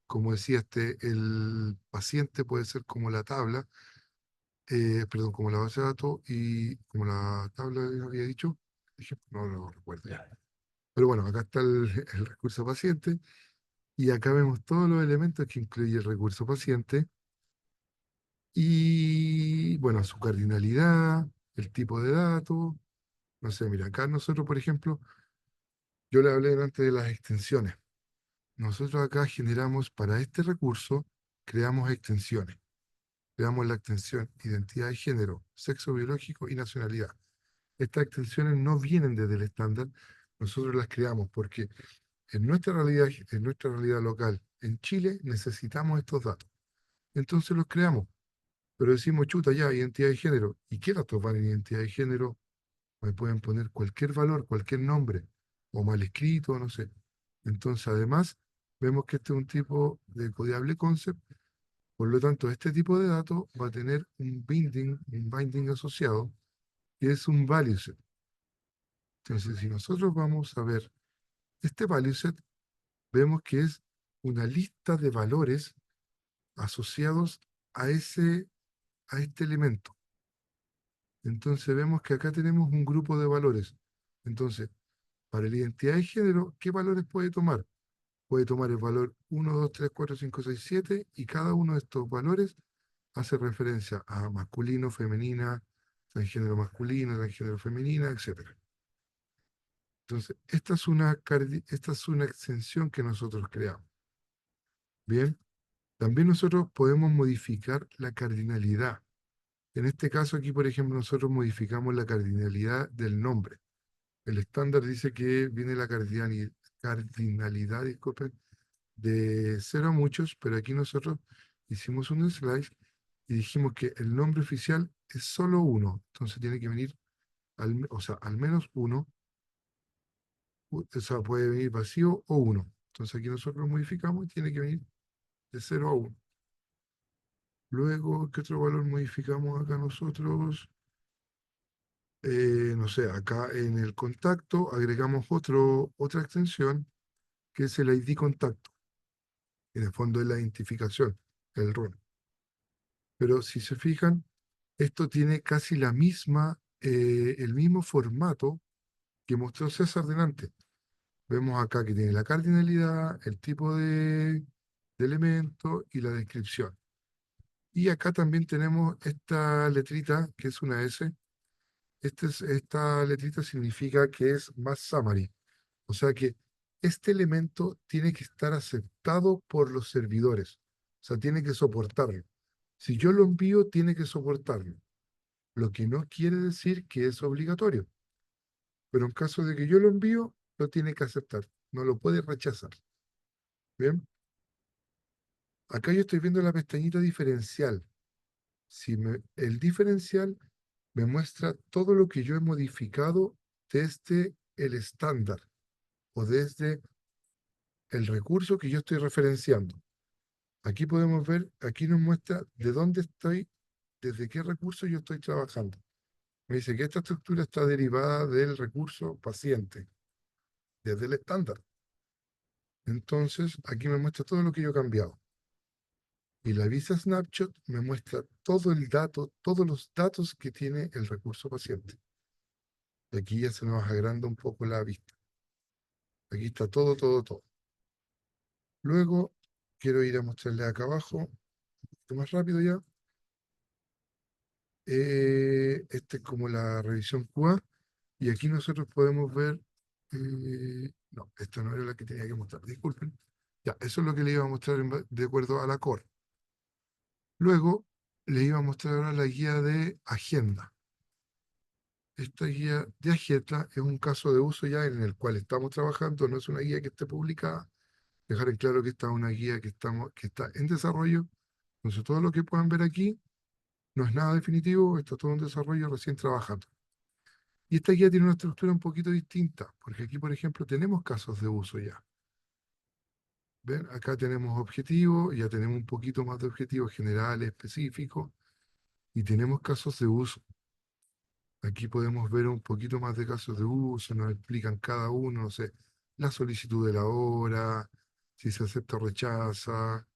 Speaker 7: Como decía, el paciente puede ser como la tabla, perdón, como la base de datos y como la tabla había dicho. No lo recuerdo ya. Pero bueno, acá está el recurso paciente y acá vemos todos los elementos que incluye el recurso paciente y, bueno, su cardinalidad, el tipo de datos. No sé, mira, acá nosotros, por ejemplo, yo le hablé antes de las extensiones. nosotros acá generamos para este recurso, creamos extensiones. Creamos la extensión identidad de género, sexo biológico y nacionalidad. Estas extensiones no vienen desde el estándar, nosotros las creamos porque en nuestra realidad local, en Chile, necesitamos estos datos. Entonces los creamos, pero decimos, chuta, ya, identidad de género. ¿Y qué datos van en identidad de género? Me pueden poner cualquier valor, cualquier nombre, o mal escrito, no sé. Entonces, además, vemos que este es un tipo de codiable concept, por lo tanto, este tipo de datos va a tener un binding asociado, que es un value set. Entonces, si nosotros vamos a ver este value set, vemos que es una lista de valores asociados a este elemento. Entonces vemos que acá tenemos un grupo de valores. Entonces, para la identidad de género, ¿qué valores puede tomar? Puede tomar el valor 1, 2, 3, 4, 5, 6, 7 y cada uno de estos valores hace referencia a masculino, femenina, transgénero masculino, transgénero femenina, etc. Entonces, esta es una extensión que nosotros creamos. Bien, también nosotros podemos modificar la cardinalidad. En este caso aquí, por ejemplo, nosotros modificamos la cardinalidad del nombre. El estándar dice que viene la cardinalidad, disculpen, de 0 a muchos, pero aquí nosotros hicimos un slice y dijimos que el nombre oficial es solo 1. Entonces tiene que venir, o sea, al menos 1. O sea, puede venir vacío o 1. Entonces aquí nosotros lo modificamos y tiene que venir de 0 a 1. Luego, ¿qué otro valor modificamos acá nosotros? No sé, acá en el contacto agregamos otra extensión que es el ID contacto. En el fondo es la identificación, el rol. Pero si se fijan, esto tiene casi el mismo formato que mostró César delante. Vemos acá que tiene la cardinalidad, el tipo de elemento y la descripción. Y acá también tenemos esta letrita que es una S. Esta letrita significa que es más summary. O sea que este elemento tiene que estar aceptado por los servidores. O sea, tiene que soportarlo. Si yo lo envío, tiene que soportarlo. Lo que no quiere decir que es obligatorio. Pero en caso de que yo lo envío, lo tiene que aceptar. No lo puede rechazar. ¿Bien? Acá yo estoy viendo la pestañita diferencial. El diferencial me muestra todo lo que yo he modificado desde el estándar o desde el recurso que yo estoy referenciando. Aquí podemos ver, aquí nos muestra de dónde estoy, desde qué recurso yo estoy trabajando. Me dice que esta estructura está derivada del recurso paciente, desde el estándar. Entonces, aquí me muestra todo lo que yo he cambiado. Y la vista snapshot me muestra todo el dato, todos los datos que tiene el recurso paciente. Y aquí ya se nos agranda un poco la vista. Aquí está todo, todo, todo. Luego, quiero ir a mostrarle acá abajo, un poquito más rápido ya. Este es como la revisión QA. Y aquí nosotros podemos ver... no, esta no era la que tenía que mostrar, disculpen. Ya, eso es lo que le iba a mostrar de acuerdo a la core. Luego, le iba a mostrar ahora la guía de agenda. Esta guía de agenda es un caso de uso ya en el cual estamos trabajando, no es una guía que esté publicada. Dejar en claro que esta es una guía que está en desarrollo. Entonces, todo lo que puedan ver aquí no es nada definitivo, está todo en desarrollo, recién trabajando. Y esta guía tiene una estructura un poquito distinta, porque aquí, por ejemplo, tenemos casos de uso ya. ¿Ven? Acá tenemos objetivos, ya tenemos un poquito más de objetivos generales, específicos, y tenemos casos de uso. Aquí podemos ver un poquito más de casos de uso, nos explican cada uno, no sé, la solicitud de la hora, si se acepta o rechaza,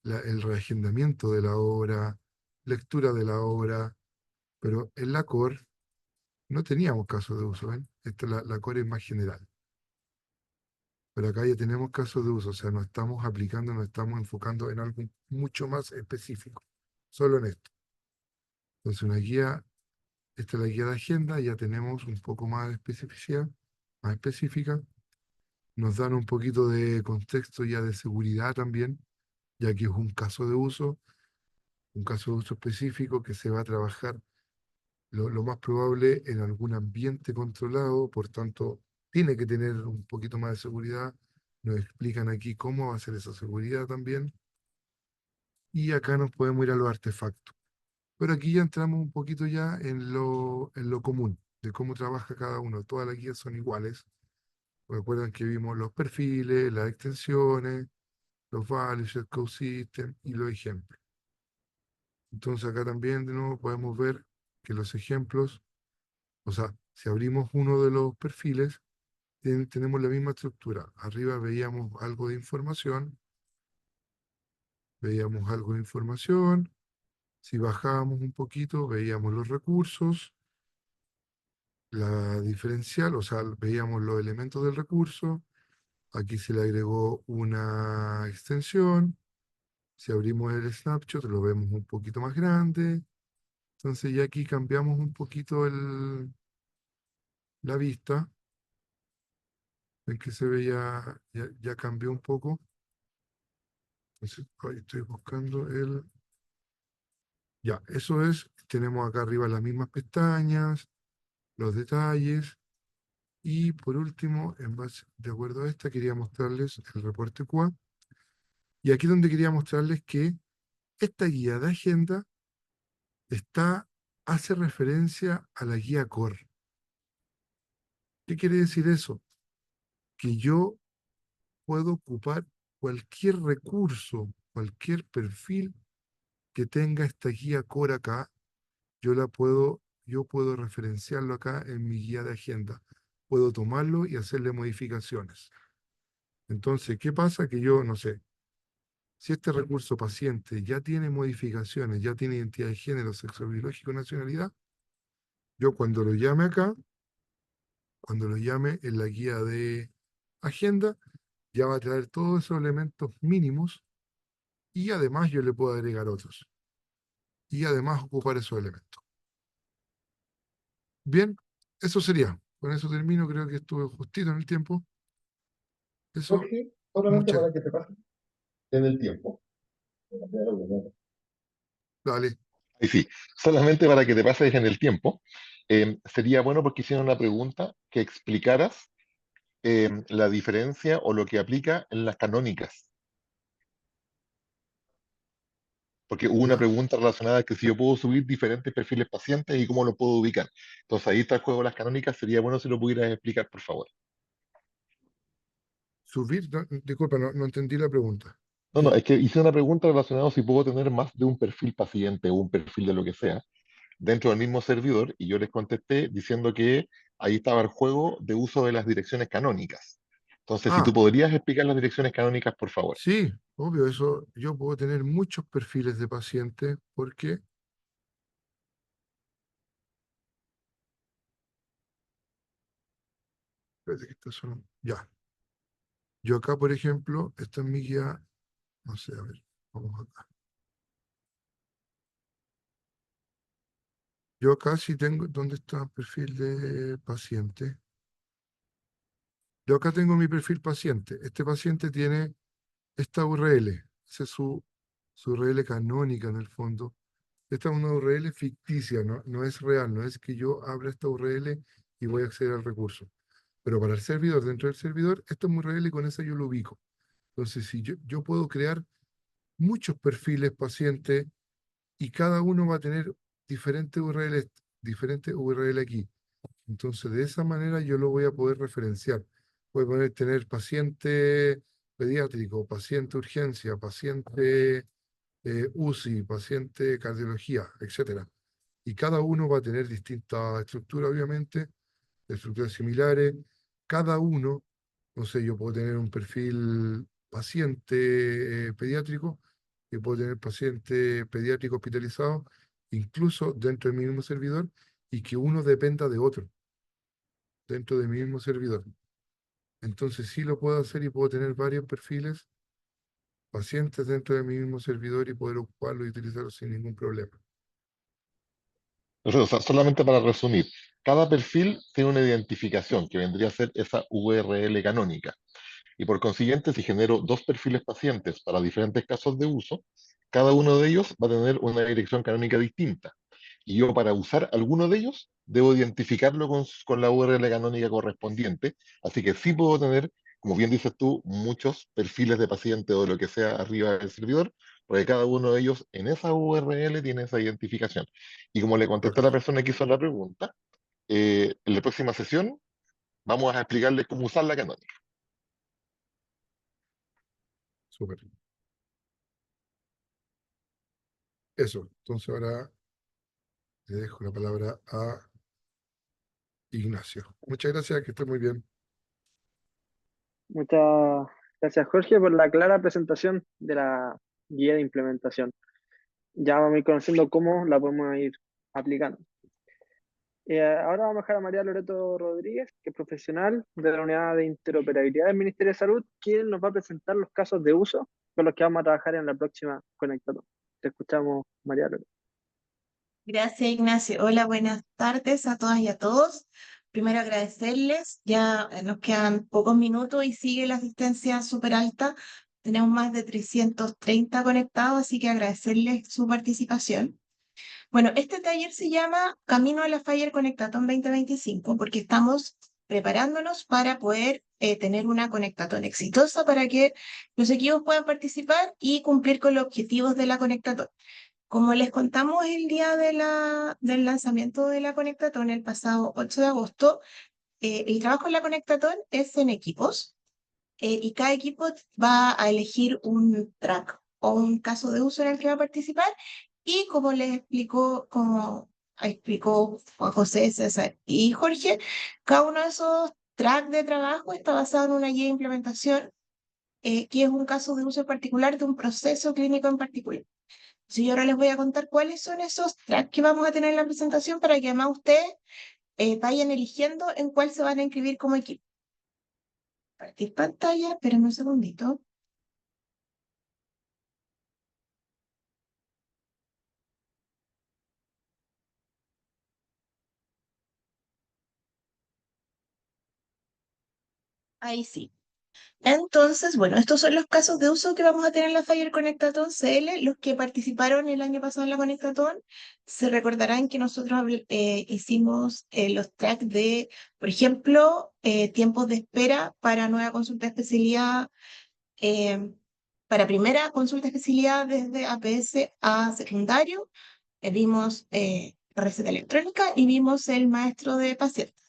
Speaker 7: el reagendamiento de la hora, lectura de la hora, pero en la core no teníamos casos de uso, ¿ven? La core es más general. Pero acá ya tenemos casos de uso, o sea, nos estamos aplicando, nos estamos enfocando en algo mucho más específico, solo en esto. Entonces, esta es la guía de agenda, ya tenemos un poco más de especificidad, más específica. nos dan un poquito de contexto ya de seguridad también, ya que es un caso de uso específico que se va a trabajar lo más probable en algún ambiente controlado, por tanto, tiene que tener un poquito más de seguridad. Nos explican aquí cómo va a ser esa seguridad también. Y acá nos podemos ir a los artefactos. Pero aquí ya entramos un poquito ya en lo común, de cómo trabaja cada uno. Todas las guías son iguales. Recuerdan que vimos los perfiles, las extensiones, los values, el code system y los ejemplos. Entonces acá también de nuevo podemos ver que los ejemplos, o sea, si abrimos uno de los perfiles, tenemos la misma estructura. Arriba veíamos algo de información. Si bajábamos un poquito, veíamos los recursos, la diferencial, o sea, veíamos los elementos del recurso. Aquí se le agregó una extensión. Si abrimos el snapshot, lo vemos un poquito más grande. Entonces ya aquí cambiamos un poquito la vista. Ven que se ve ya cambió un poco. Entonces, ahí estoy buscando el... Ya, eso es, tenemos acá arriba las mismas pestañas, los detalles. Y por último, de acuerdo a esta, quería mostrarles el reporte QA. Y aquí es donde quería mostrarles que esta guía de agenda hace referencia a la guía core. ¿Qué quiere decir eso? Que yo puedo ocupar cualquier recurso, cualquier perfil que tenga esta guía core acá, yo puedo referenciarlo acá en mi guía de agenda. Puedo tomarlo y hacerle modificaciones. Entonces, ¿qué pasa? Que yo, no sé, si este recurso paciente ya tiene modificaciones, ya tiene identidad de género, sexo biológico, nacionalidad, yo cuando lo llame acá, cuando lo llame en la guía de agenda, ya va a traer todos esos elementos mínimos y además yo le puedo agregar otros. Y además ocupar esos elementos. Bien, eso sería. Con eso termino, creo que estuve justito en el tiempo. Eso,
Speaker 5: Jorge, solamente
Speaker 7: muchas.
Speaker 5: para que te pases en el tiempo.
Speaker 7: Dale.
Speaker 5: Y sí, solamente para que te pases en el tiempo, sería bueno porque hicieron una pregunta que explicaras la diferencia o lo que aplica en las canónicas. Porque hubo una
Speaker 7: Ya.
Speaker 5: pregunta relacionada a que si yo puedo subir diferentes perfiles pacientes y cómo lo puedo ubicar. Entonces ahí está el juego de las canónicas. Sería bueno si lo pudieras explicar, por favor.
Speaker 7: Subir, disculpa, no entendí la pregunta.
Speaker 5: No, no, es que hice una pregunta relacionada a si puedo tener más de un perfil paciente o un perfil de lo que sea dentro del mismo servidor y yo les contesté diciendo que ahí estaba el juego de uso de las direcciones canónicas. Entonces, si tú
Speaker 7: Ah,
Speaker 5: podrías explicar las direcciones canónicas, por favor.
Speaker 7: sí, obvio, eso. Yo puedo tener muchos perfiles de pacientes porque, espérate que está sonando. Ya. Yo acá, por ejemplo, esta es mi guía, no sé, a ver, vamos acá. Yo acá sí tengo, ¿dónde está el perfil de paciente? Yo acá tengo mi perfil paciente. Este paciente tiene esta URL. Esa es su URL canónica en el fondo. Esta es una URL ficticia, no es real. No es que yo abra esta URL y voy a acceder al recurso. Pero para el servidor, dentro del servidor, esta es mi URL y con esa yo lo ubico. Entonces, si yo puedo crear muchos perfiles pacientes y cada uno va a tener diferentes URL aquí. Entonces, de esa manera yo lo voy a poder referenciar. Voy a poder tener paciente pediátrico, paciente urgencia, paciente UCI, paciente cardiología, etcétera. Y cada uno va a tener distintas estructuras, obviamente, estructuras similares. Cada uno, no sé, yo puedo tener un perfil paciente pediátrico, yo puedo tener paciente pediátrico hospitalizado, incluso dentro de mi mismo servidor, y que uno dependa de otro dentro de mi mismo servidor. Entonces sí lo puedo hacer y puedo tener varios perfiles pacientes dentro de mi mismo servidor y poder ocuparlo y utilizarlo sin ningún problema.
Speaker 5: O sea, solamente para resumir, cada perfil tiene una identificación que vendría a ser esa URL canónica. Y por consiguiente, si genero dos perfiles pacientes para diferentes casos de uso, cada uno de ellos va a tener una dirección canónica distinta. Y yo para usar alguno de ellos, debo identificarlo con la URL canónica correspondiente. Así que sí puedo tener, como bien dices tú, muchos perfiles de paciente o lo que sea arriba del servidor, porque cada uno de ellos en esa URL tiene esa identificación. Y como le contesté a la persona que hizo la pregunta, en la próxima sesión vamos a explicarle cómo usar la canónica.
Speaker 7: Súper. Eso. Entonces ahora le dejo la palabra a Ignacio. Muchas gracias, que esté muy bien.
Speaker 1: Muchas gracias, Jorge, por la clara presentación de la guía de implementación. Ya vamos a ir conociendo cómo la podemos ir aplicando. Ahora vamos a dejar a María Loreto Rodríguez, que es profesional de la Unidad de Interoperabilidad del Ministerio de Salud, quien nos va a presentar los casos de uso con los que vamos a trabajar en la próxima Conectaton. Te escuchamos, María Loreto.
Speaker 6: Gracias, Ignacio. Hola, buenas tardes a todas y a todos. Primero agradecerles, ya nos quedan pocos minutos y sigue la asistencia súper alta. Tenemos más de 330 conectados, así que agradecerles su participación. Bueno, este taller se llama Camino a la FIRE Conectaton 2025 porque estamos preparándonos para poder tener una Conectaton exitosa para que los equipos puedan participar y cumplir con los objetivos de la Conectaton. Como les contamos el día del lanzamiento de la Conectaton, el pasado 8 de agosto, el trabajo en la Conectaton es en equipos y cada equipo va a elegir un track o un caso de uso en el que va a participar y como les explicó Juan José, César y Jorge, cada uno de esos tracks de trabajo está basado en una guía de implementación que es un caso de uso particular de un proceso clínico en particular. Sí, yo ahora les voy a contar cuáles son esos tracks que vamos a tener en la presentación para que además ustedes vayan eligiendo en cuál se van a inscribir como equipo. Compartir pantalla, espérenme un segundito. Ahí sí. Entonces, bueno, estos son los casos de uso que vamos a tener en la FIRE Conectaton CL. Los que participaron el año pasado en la Conectaton se recordarán que nosotros hicimos los tracks de, por ejemplo, tiempos de espera para nueva consulta de especialidad, para primera consulta de especialidad desde APS a secundario. Vimos receta electrónica y vimos el maestro de pacientes.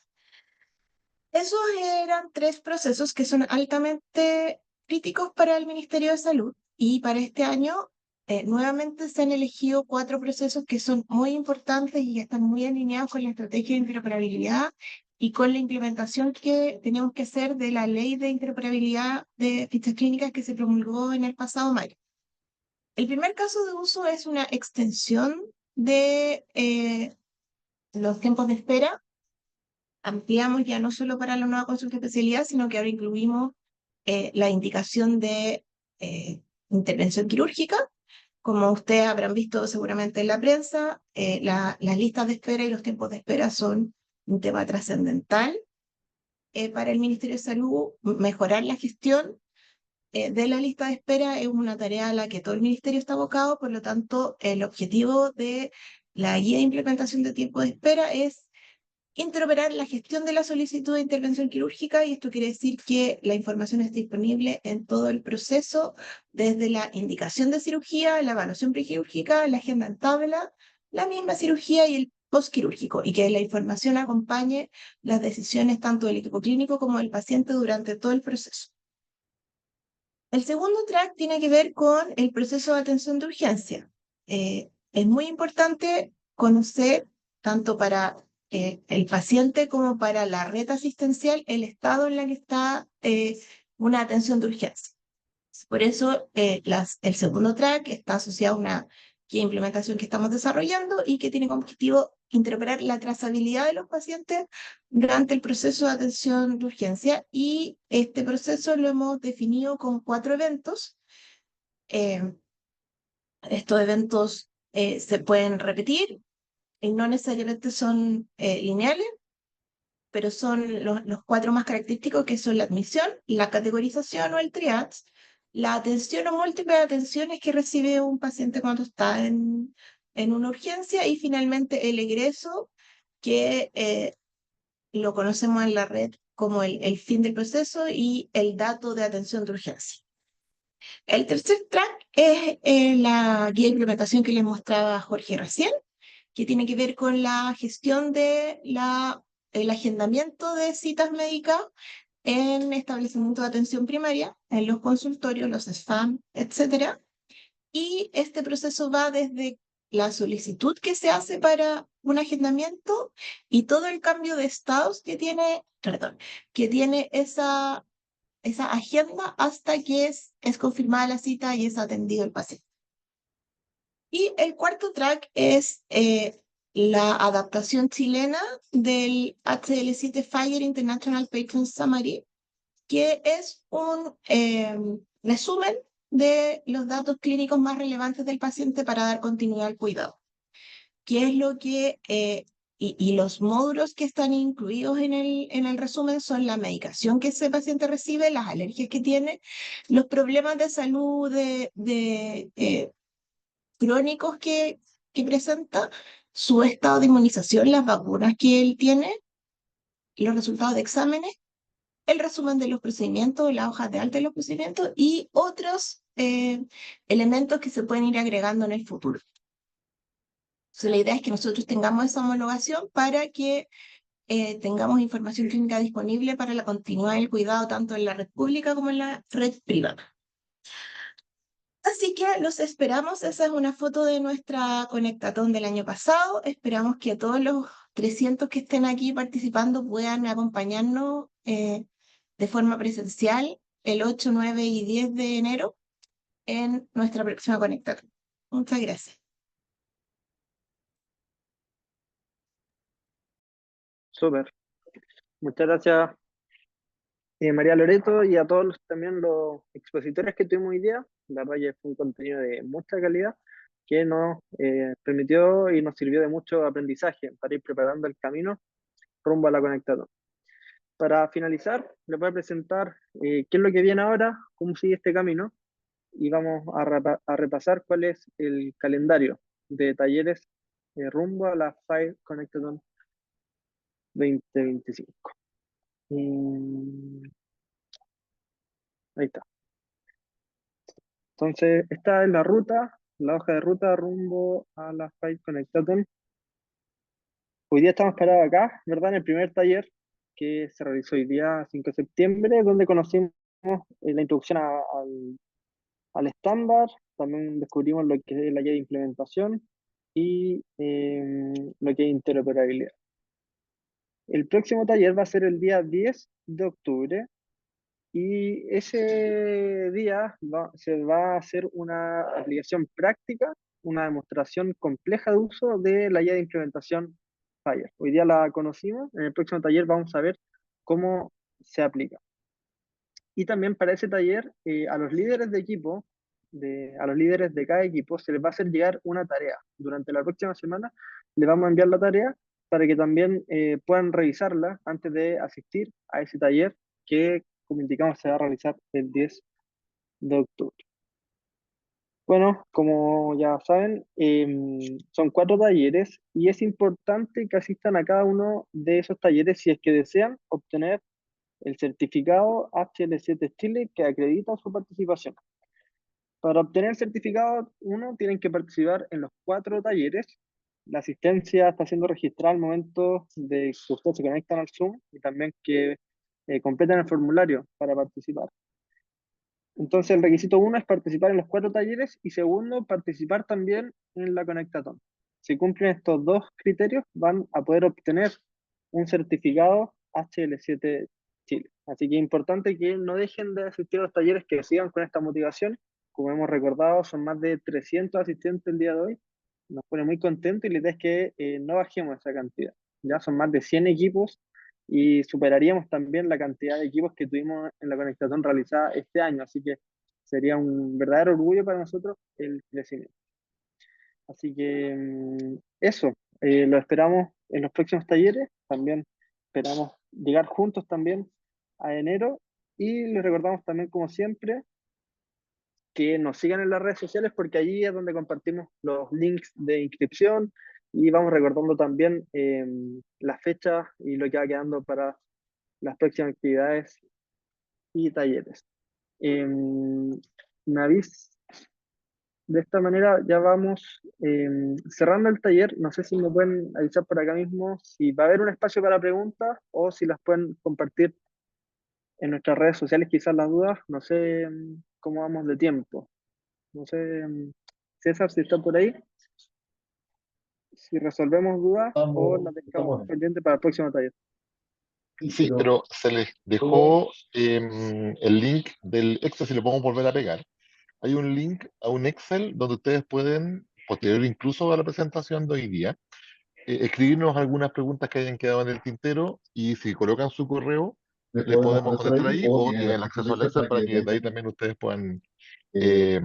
Speaker 6: Esos eran tres procesos que son altamente críticos para el Ministerio de Salud y para este año nuevamente se han elegido cuatro procesos que son muy importantes y que están muy alineados con la estrategia de interoperabilidad y con la implementación que tenemos que hacer de la ley de interoperabilidad de fichas clínicas que se promulgó en el pasado mayo. El primer caso de uso es una extensión de los tiempos de espera. Ampliamos ya no solo para la nueva consulta de especialidad, sino que ahora incluimos la indicación de intervención quirúrgica. Como ustedes habrán visto seguramente en la prensa, las listas de espera y los tiempos de espera son un tema trascendental para el Ministerio de Salud. Mejorar la gestión de la lista de espera es una tarea a la que todo el Ministerio está abocado, por lo tanto, el objetivo de la guía de implementación de tiempo de espera es interoperar la gestión de la solicitud de intervención quirúrgica, y esto quiere decir que la información esté disponible en todo el proceso, desde la indicación de cirugía, la evaluación prequirúrgica, la agenda en tabla, la misma cirugía y el postquirúrgico, y que la información acompañe las decisiones tanto del equipo clínico como del paciente durante todo el proceso. El segundo track tiene que ver con el proceso de atención de urgencia. Es muy importante conocer, tanto para el paciente como para la red asistencial, el estado en el que está una atención de urgencia. Por eso el segundo track está asociado a una guía de implementación que estamos desarrollando y que tiene como objetivo interoperar la trazabilidad de los pacientes durante el proceso de atención de urgencia, y este proceso lo hemos definido con 4 eventos. Estos eventos se pueden repetir y no necesariamente son lineales, pero son los 4 más característicos, que son la admisión, la categorización o el triage, la atención o múltiples atenciones que recibe un paciente cuando está en una urgencia, y finalmente el egreso, que lo conocemos en la red como el fin del proceso y el dato de atención de urgencia. El tercer track es la guía de implementación que les mostraba Jorge recién, que tiene que ver con la gestión de el agendamiento de citas médicas en establecimientos de atención primaria, en los consultorios, los SFAM, etc. Y este proceso va desde la solicitud que se hace para un agendamiento y todo el cambio de estados que tiene, perdón, que tiene esa agenda hasta que es confirmada la cita y es atendido el paciente. Y el cuarto track es la adaptación chilena del HL7 FHIR International Patient Summary, que es un resumen de los datos clínicos más relevantes del paciente para dar continuidad al cuidado. ¿Qué es lo que y los módulos que están incluidos en el resumen son la medicación que ese paciente recibe, las alergias que tiene, los problemas de salud crónicos que presenta, su estado de inmunización, las vacunas que él tiene, los resultados de exámenes, el resumen de los procedimientos, la hoja de alta de los procedimientos y otros elementos que se pueden ir agregando en el futuro. Entonces, la idea es que nosotros tengamos esa homologación para que tengamos información clínica disponible para la continuidad del cuidado tanto en la red pública como en la red privada. Así que los esperamos. Esa es una foto de nuestra Conectatón del año pasado. Esperamos que todos los 300 que estén aquí participando puedan acompañarnos de forma presencial el 8, 9 y 10 de enero en nuestra próxima Conectatón. Muchas gracias.
Speaker 1: Súper. Muchas gracias, María Loreto, y a todos también los expositores que tuvimos hoy día. La verdad que fue un contenido de mucha calidad que nos permitió y nos sirvió de mucho aprendizaje para ir preparando el camino rumbo a la Conectatón. Para finalizar, les voy a presentar qué es lo que viene ahora, cómo sigue este camino, y vamos a repasar cuál es el calendario de talleres rumbo a la FHIR Conectatón 2025. Ahí está. Entonces, esta es la ruta, la hoja de ruta rumbo a la FHIR Conectatón. Hoy día estamos parados acá, ¿verdad? En el primer taller que se realizó hoy día 5 de septiembre, donde conocimos la introducción al estándar, también descubrimos lo que es la guía de implementación y lo que es interoperabilidad. El próximo taller va a ser el día 10 de octubre y ese día se va a hacer una aplicación práctica, una demostración compleja de uso de la guía de implementación FHIR. Hoy día la conocimos, en el próximo taller vamos a ver cómo se aplica. Y también para ese taller, a los líderes de equipo, a los líderes de cada equipo, se les va a hacer llegar una tarea. Durante la próxima semana les vamos a enviar la tarea para que también puedan revisarla antes de asistir a ese taller que, como indicamos, se va a realizar el 10 de octubre. Bueno, como ya saben, son 4 talleres y es importante que asistan a cada uno de esos talleres si es que desean obtener el certificado HL7 Chile que acredita su participación. Para obtener el certificado, tienen que participar en los 4 talleres. La asistencia está siendo registrada al momento de que ustedes se conectan al Zoom y también que completen el formulario para participar. Entonces, el requisito 1 es participar en los 4 talleres y segundo, participar también en la Conectatón. Si cumplen estos 2 criterios, van a poder obtener un certificado HL7 Chile. Así que es importante que no dejen de asistir a los talleres, que sigan con esta motivación. Como hemos recordado, son más de 300 asistentes el día de hoy. Nos pone muy contentos y la idea es que no bajemos esa cantidad. Ya son más de 100 equipos y superaríamos también la cantidad de equipos que tuvimos en la Conectatón realizada este año. Así que sería un verdadero orgullo para nosotros el crecimiento. Así que eso, Lo esperamos en los próximos talleres, también esperamos llegar juntos también a enero y les recordamos también, como siempre, que nos sigan en las redes sociales porque allí es donde compartimos los links de inscripción y vamos recordando también las fechas y lo que va quedando para las próximas actividades y talleres. Me avis De esta manera ya vamos cerrando el taller. No sé si me pueden avisar por acá mismo si va a haber un espacio para preguntas o si las pueden compartir en nuestras redes sociales, quizás las dudas. No sé cómo vamos de tiempo. No sé, César, si está por ahí, si resolvemos dudas o las dejamos
Speaker 5: Estamos.
Speaker 1: pendientes para el próximo taller.
Speaker 5: Sí, pero se les dejó el link del Excel, si lo podemos volver a pegar. Hay un link a un Excel donde ustedes pueden, posterior incluso a la presentación de hoy día, escribirnos algunas preguntas que hayan quedado en el tintero y si colocan su correo, les podemos contestar ahí o tienen acceso al Excel para que de ahí también ustedes puedan ir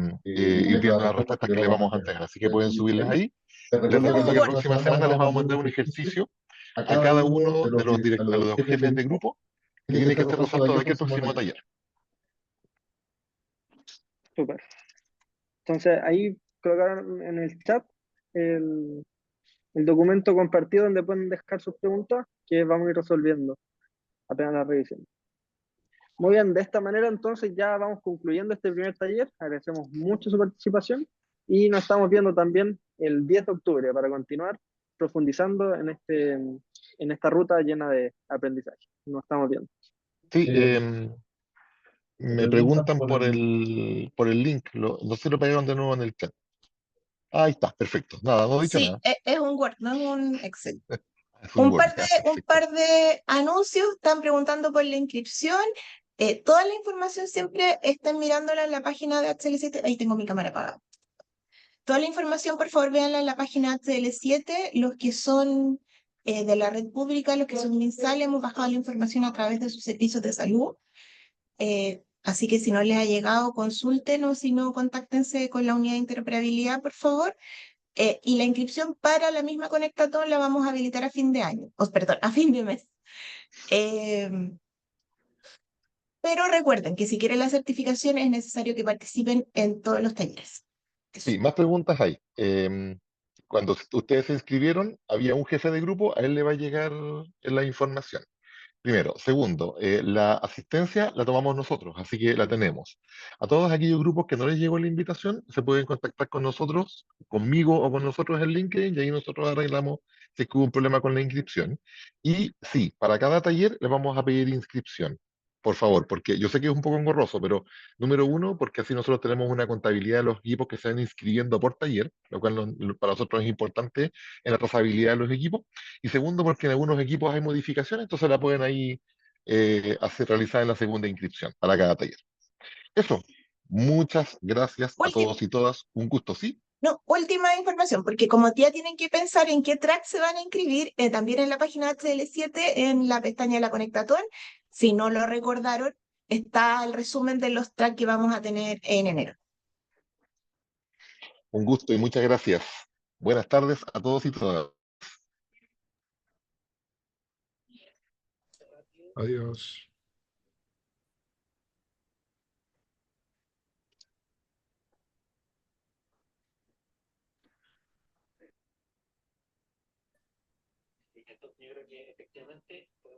Speaker 5: viendo las respuestas que les vamos a entregar. Así que pueden subirlas ahí. Les
Speaker 6: Es un
Speaker 5: recuerdo que la
Speaker 6: Word.
Speaker 5: próxima semana les vamos a mandar un ejercicio a cada uno de a los jefes de grupo que tiene que estar resuelto de aquí al próximo taller.
Speaker 1: Súper. Entonces ahí colocaron en el chat el, el documento compartido donde pueden dejar sus preguntas que vamos a ir resolviendo apenas la revisión. Muy bien, de esta manera entonces ya vamos concluyendo este primer taller. Agradecemos mucho su participación y nos estamos viendo también el 10 de octubre para continuar profundizando en esta ruta llena de aprendizaje. Nos estamos viendo.
Speaker 5: Sí, me preguntan por el link, no sé si lo pegaron de nuevo en el chat. Ahí está, perfecto. Nada, no he dicho
Speaker 6: Sí,
Speaker 5: nada.
Speaker 6: es un Word, no es un Excel.
Speaker 5: Es un Word, ya,
Speaker 6: Un
Speaker 5: perfecto.
Speaker 6: par de anuncios, están preguntando por la inscripción. Toda la información siempre están mirándola en la página de HL7. Ahí tengo mi cámara apagada. Toda la información, por favor, véanla en la página HL7. Los que son de la red pública, los que son MinSal, hemos bajado la información a través de sus servicios de salud. Así que si no les ha llegado, consulten o si no, contáctense con la unidad de interoperabilidad, por favor. Y la inscripción para la misma Conectatón la vamos a habilitar a fin de año, perdón, a fin de mes. Pero recuerden que si quieren la certificación es necesario que participen en todos los talleres. Eso.
Speaker 5: Sí, más preguntas hay. Cuando ustedes se inscribieron, había un jefe de grupo, a él le va a llegar la información. Primero. Segundo, la asistencia la tomamos nosotros, así que la tenemos. A todos aquellos grupos que no les llegó la invitación, se pueden contactar con nosotros, conmigo o con nosotros en LinkedIn, y ahí nosotros arreglamos si es que hubo un problema con la inscripción. Y sí, para cada taller les vamos a pedir inscripción, por favor, porque yo sé que es un poco engorroso, pero número uno, porque así nosotros tenemos una contabilidad de los equipos que se van inscribiendo por taller, lo cual para nosotros es importante en la trazabilidad de los equipos. Y segundo, porque en algunos equipos hay modificaciones, entonces la pueden ahí realizar en la segunda inscripción para cada taller. Eso. Muchas gracias a
Speaker 6: Última,
Speaker 5: todos y todas. Un gusto, sí.
Speaker 6: no, última información, porque como ya tienen que pensar en qué track se van a inscribir, también en la página HL7, en la pestaña de la Conectatón, si no lo recordaron, está el resumen de los tracks que vamos a tener en enero.
Speaker 5: Un gusto y muchas gracias. Buenas tardes a todos y todas.
Speaker 7: Adiós.
Speaker 1: Yo creo que efectivamente podemos